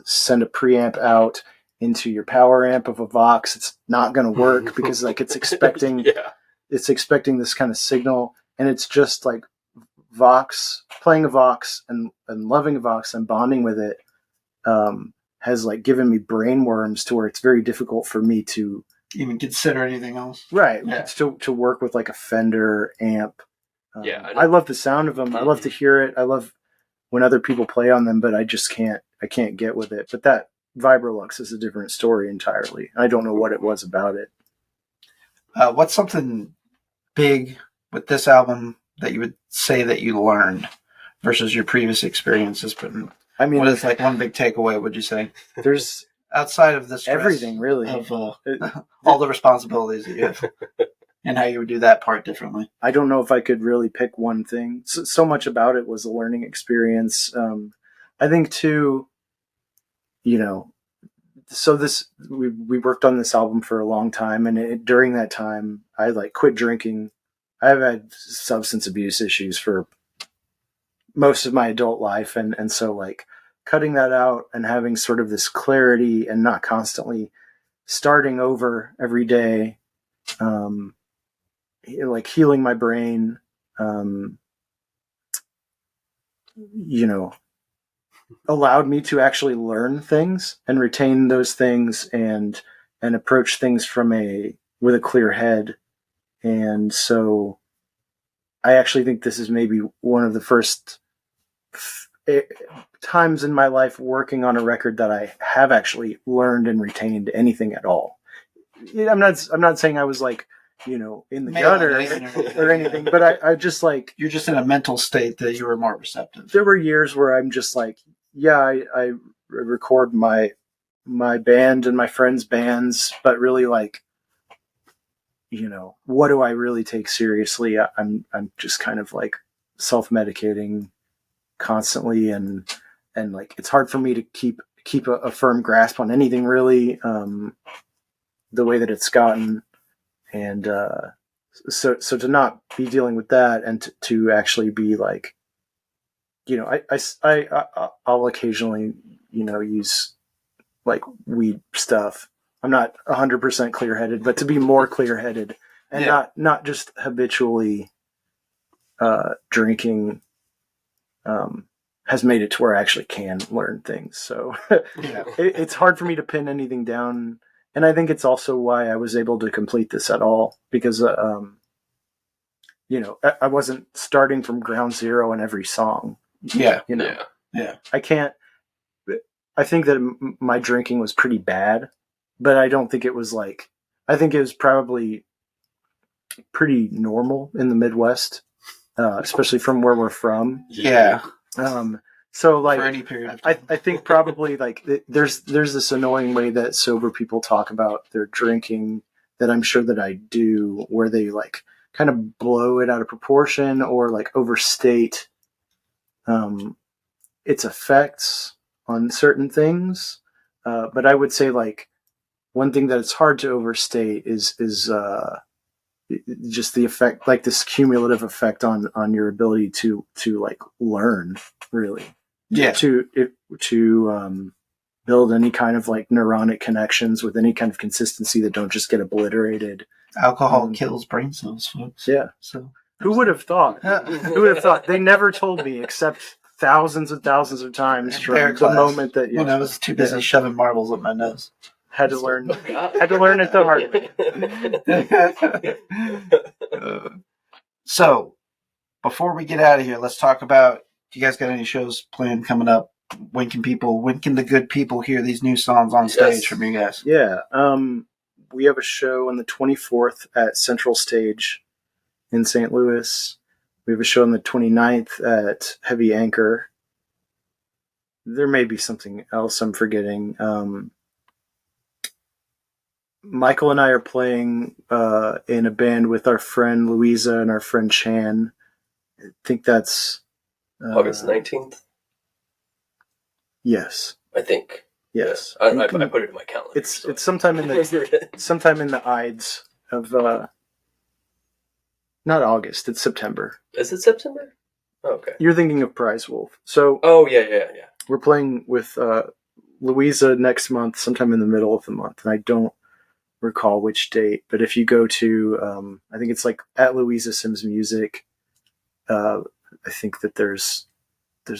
send a preamp out into your power amp of a Vox, it's not going to work because like it's expecting it's expecting this kind of signal, and it's just like Vox, playing a Vox and loving a Vox and bonding with it has like given me brain worms to where it's very difficult for me to even consider anything else. right Yeah. to work with like a Fender amp. Yeah, I love the sound of them. I love to hear it. I love when other people play on them, but I can't get with it. But that Vibrolux is a different story entirely. I don't know what it was about it. What's something big with this album that you would say that you learned versus your previous experiences? But I mean, what is like one big takeaway, would you say? there's Outside of the stress everything really. of all the responsibilities that you have and how you would do that part differently. I don't know if I could really pick one thing. So much about it was a learning experience. I think too, so we worked on this album for a long time, and during that time I like quit drinking. I've had substance abuse issues for most of my adult life, and so like cutting that out and having sort of this clarity and not constantly starting over every day, like healing my brain, allowed me to actually learn things and retain those things and approach things with a clear head. And so I actually think this is maybe one of the first times in my life working on a record that I have actually learned and retained anything at all. I'm not saying I was like, in the gutter or anything, but I just like, you're just in a mental state that you were more receptive. There were years where I'm just like, I record my band and my friends' bands, but really like, what do I really take seriously? I'm just kind of like self-medicating constantly, and like it's hard for me to keep a firm grasp on anything really, the way that it's gotten, and so to not be dealing with that and to actually be like, I'll occasionally, use like weed stuff. I'm not 100% clear-headed, but to be more clear-headed and not just habitually drinking has made it to where I actually can learn things. So it's hard for me to pin anything down. And I think it's also why I was able to complete this at all, because, I wasn't starting from ground zero in every song. Yeah. I think that my drinking was pretty bad, but I don't think it was like, I think it was probably pretty normal in the Midwest, especially from where we're from. Yeah. So like, For any period of time. I think probably like there's this annoying way that sober people talk about their drinking that I'm sure that I do, where they like kind of blow it out of proportion or like overstate its effects on certain things. But I would say like one thing that it's hard to overstate is just the effect, like this cumulative effect on your ability to like learn, really. Yeah. To build any kind of like neuronic connections with any kind of consistency that don't just get obliterated. Alcohol kills brain cells, folks. Yeah. So who would have thought? Who would have thought? They never told me, except thousands and thousands of times from the moment that when I was too busy shoving marbles up my nose. Had to learn it the hard way. So, before we get out of here, let's talk about, do you guys got any shows planned coming up? When can the good people hear these new songs on stage from you guys? Yeah. We have a show on the 24th at Central Stage in St. Louis. We have a show on the 29th at Heavy Anchor. There may be something else I'm forgetting. Michael and I are playing in a band with our friend Louisa and our friend Chan. I think that's August 19th. Yes, I think. Yes, I put it in my calendar. It's sometime in the Ides of not August. It's September. Is it September? Oh, okay. You're thinking of Prize Wolf. So yeah. We're playing with Louisa next month, sometime in the middle of the month, and I don't recall which date. But if you go to, I think it's like at Louisa Sims Music. I think that there's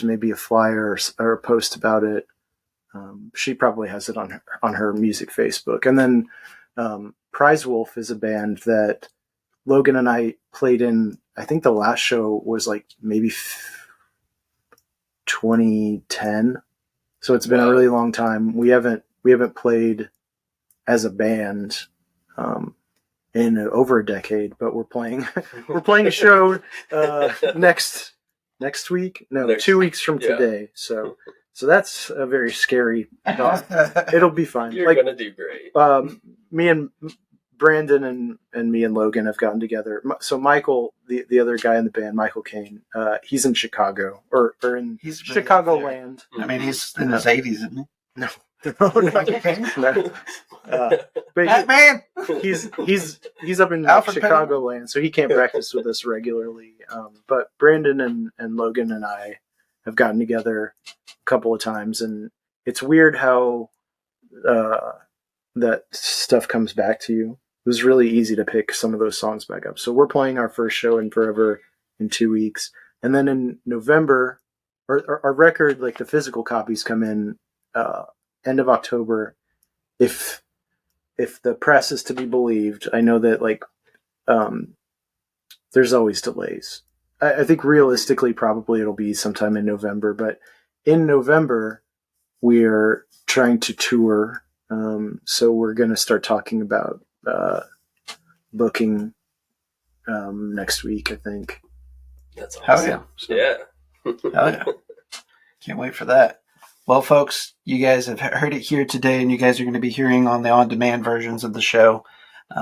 maybe a flyer or a post about it. She probably has it on her music Facebook. And then Prize Wolf is a band that Logan and I played in. I think the last show was like maybe 2010. So it's been a really long time. We haven't played as a band in over a decade, but we're playing a show next week. No, 2 weeks from today. So that's a very scary thought. It'll be fine. You're gonna do great. Me and Brandon and me and Logan have gotten together. So Michael, the other guy in the band, Michael Kane, he's in Chicago or in Chicagoland. I mean, he's in his 80s, isn't he? No. No. But man, he's up in Chicagoland, so he can't practice with us regularly. But Brandon and Logan and I have gotten together a couple of times, and it's weird how that stuff comes back to you. It was really easy to pick some of those songs back up. So we're playing our first show in forever in 2 weeks, and then in November, our record, like the physical copies, come in end of October. If the press is to be believed, I know that like there's always delays. I think realistically probably it'll be sometime in November, but in November we're trying to tour, so we're going to start talking about booking next week, I think. That's awesome. Hell yeah. Hell yeah. Can't wait for that. Well, folks, you guys have heard it here today, and you guys are going to be hearing on the on-demand versions of the show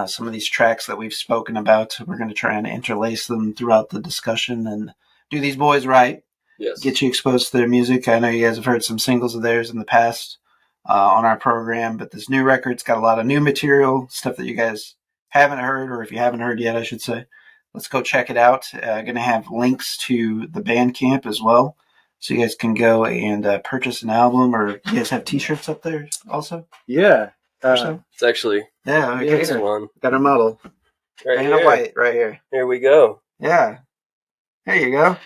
some of these tracks that we've spoken about. We're going to try and interlace them throughout the discussion and do these boys right. Yes. Get you exposed to their music. I know you guys have heard some singles of theirs in the past on our program, but this new record's got a lot of new material, stuff that you guys haven't heard, or if you haven't heard yet, I should say, let's go check it out. Going to have links to the Bandcamp as well, so you guys can go and purchase an album, or you guys have T-shirts up there also? Yeah. It's actually Yeah, this one. got a model. Right And here. a white right here. Here we go. Yeah. There you go.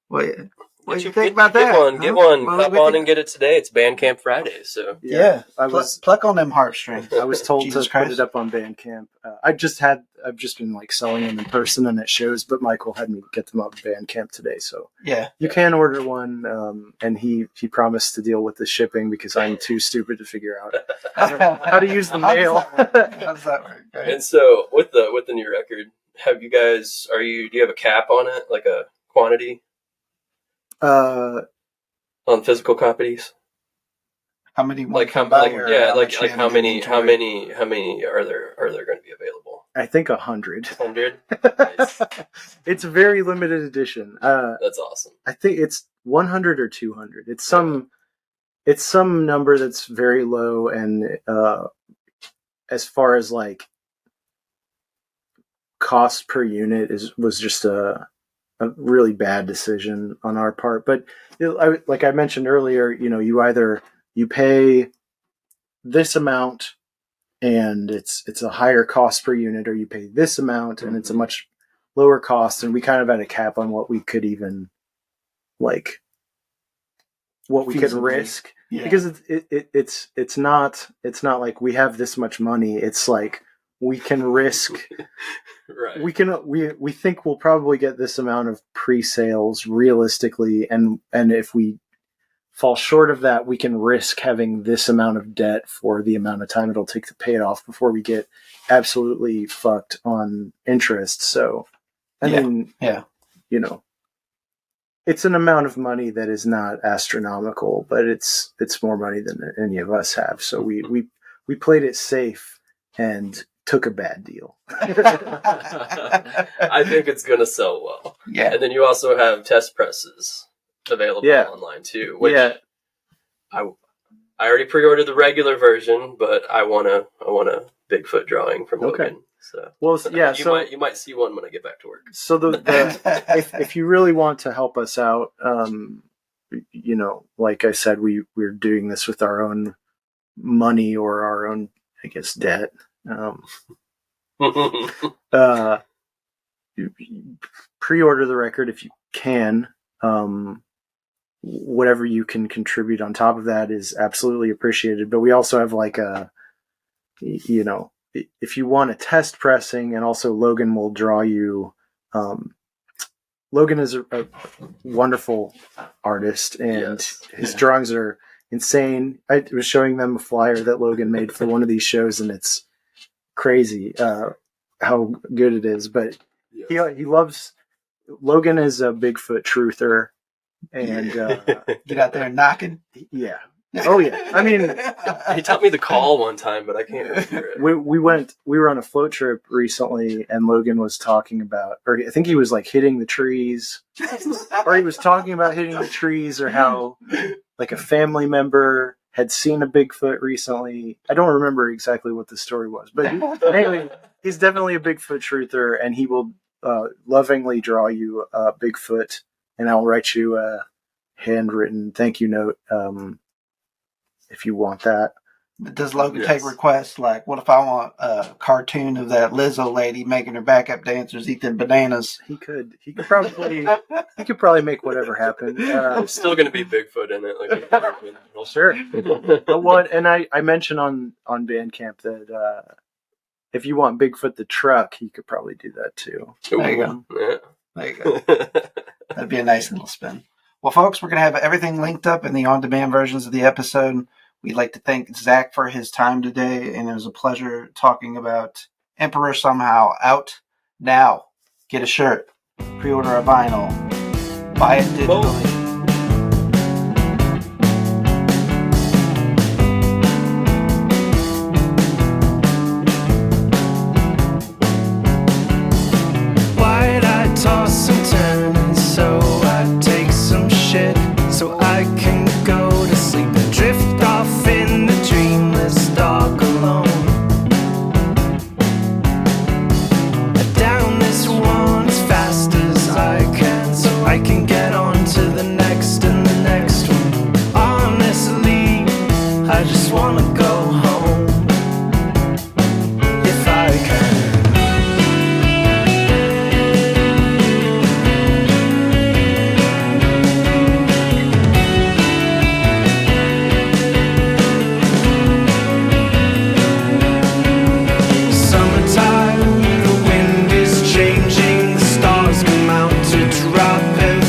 What do you think about Get that? one. Get one. Well, Hop we on think- and get it today. It's Bandcamp Friday, so Yeah. I was Pluck on them heartstrings. I was told Jesus to Christ. put it up on Bandcamp. I've just been like selling them in person and at shows, but Michael had me get them up on Bandcamp today, so Yeah. you can order one. And he promised to deal with the shipping because I'm too stupid to figure out how to use the mail. How does that work? Right? And so with the new record, do you have a cap on it, like a quantity on physical copies? How many? How many are there going to be available? I think 100. 100. Nice. It's a very limited edition. That's awesome. I think it's 100 or 200. It's some number that's very low, and as far as like cost per unit was just a really bad decision on our part. But like I mentioned earlier, you pay this amount and it's a higher cost per unit, or you pay this amount and it's a much lower cost, and we kind of had a cap on what we could even could risk. Yeah. Because it's not like we have this much money. It's like we can risk. Right. We think we'll probably get this amount of pre-sales realistically, and if we fall short of that, we can risk having this amount of debt for the amount of time it'll take to pay it off before we get absolutely fucked on interest. So, it's an amount of money that is not astronomical, but it's more money than any of us have. So we played it safe and took a bad deal. I think it's going to sell well. Yeah. And then you also have test presses available online too, which I already pre-ordered the regular version, but I want a Bigfoot drawing from Logan. So you might see one when I get back to work. So if you really want to help us out, like I said, we're doing this with our own money or our own, I guess, debt. Pre-order the record if you can. Whatever you can contribute on top of that is absolutely appreciated. But we also have if you want a test pressing, and also Logan will draw you. Logan is a wonderful artist, and his drawings are insane. I was showing them a flyer that Logan made for one of these shows, and it's crazy how good it is. But he loves. Logan is a Bigfoot truther, and get out there and knocking. Yeah. Oh yeah. I mean, he taught me the call one time, but I can't remember it. We were on a float trip recently, and Logan was talking about, or I think he was like hitting the trees, or he was talking about hitting the trees, or how like a family member had seen a Bigfoot recently. I don't remember exactly what the story was, but anyway, he's definitely a Bigfoot truther, and he will lovingly draw you a Bigfoot, and I'll write you a handwritten thank you note if you want that. Does Logan take requests? Like, what if I want a cartoon of that Lizzo lady making her backup dancers eat them bananas? He could probably make whatever happen. There's still going to be Bigfoot in it. Sure. But what? And I mentioned on Bandcamp that if you want Bigfoot the truck, he could probably do that too. There you go. Yeah. There you go. That'd be a nice little spin. Well, folks, we're going to have everything linked up in the on-demand versions of the episode. We'd like to thank Zach for his time today, and it was a pleasure talking about Emperor Somehow out now. Get a shirt, pre-order a vinyl, buy it digitally. Why'd I toss and turn? So I take some shit so I can go to sleep and drift off in the dreamless dark alone. I can get on to the next and the next one. Honestly, I just wanna go home if I can. Summertime, the wind is changing, the stars come out to drop and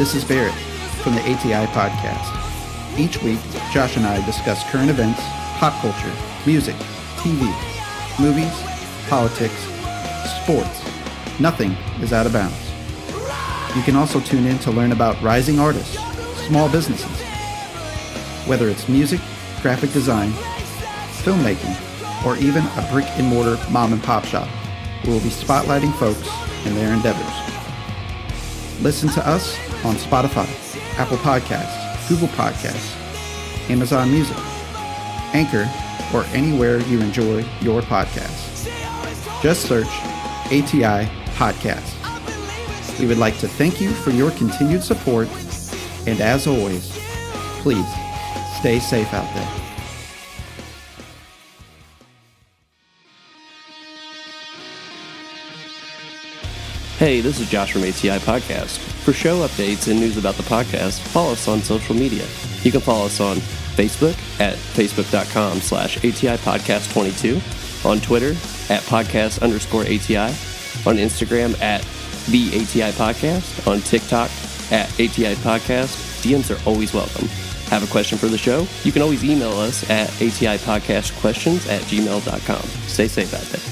This is Barrett from the ATI Podcast. Each week, Josh and I discuss current events, pop culture, music, TV, movies, politics, sports. Nothing is out of bounds. You can also tune in to learn about rising artists, small businesses. Whether it's music, graphic design, filmmaking, or even a brick-and-mortar mom-and-pop shop, we will be spotlighting folks and their endeavors. Listen to us on Spotify, Apple Podcasts, Google Podcasts, Amazon Music, Anchor, or anywhere you enjoy your podcasts. Just search ATI Podcast. We would like to thank you for your continued support, and as always, please stay safe out there. Hey, this is Josh from ATI Podcast. For show updates and news about the podcast, follow us on social media. You can follow us on Facebook at facebook.com/ATI Podcast22, on Twitter at podcast_ATI, on Instagram at the ATI Podcast, on TikTok at ATI Podcast. DMs are always welcome. Have a question for the show? You can always email us at atipodcastquestions@gmail.com. Stay safe out there.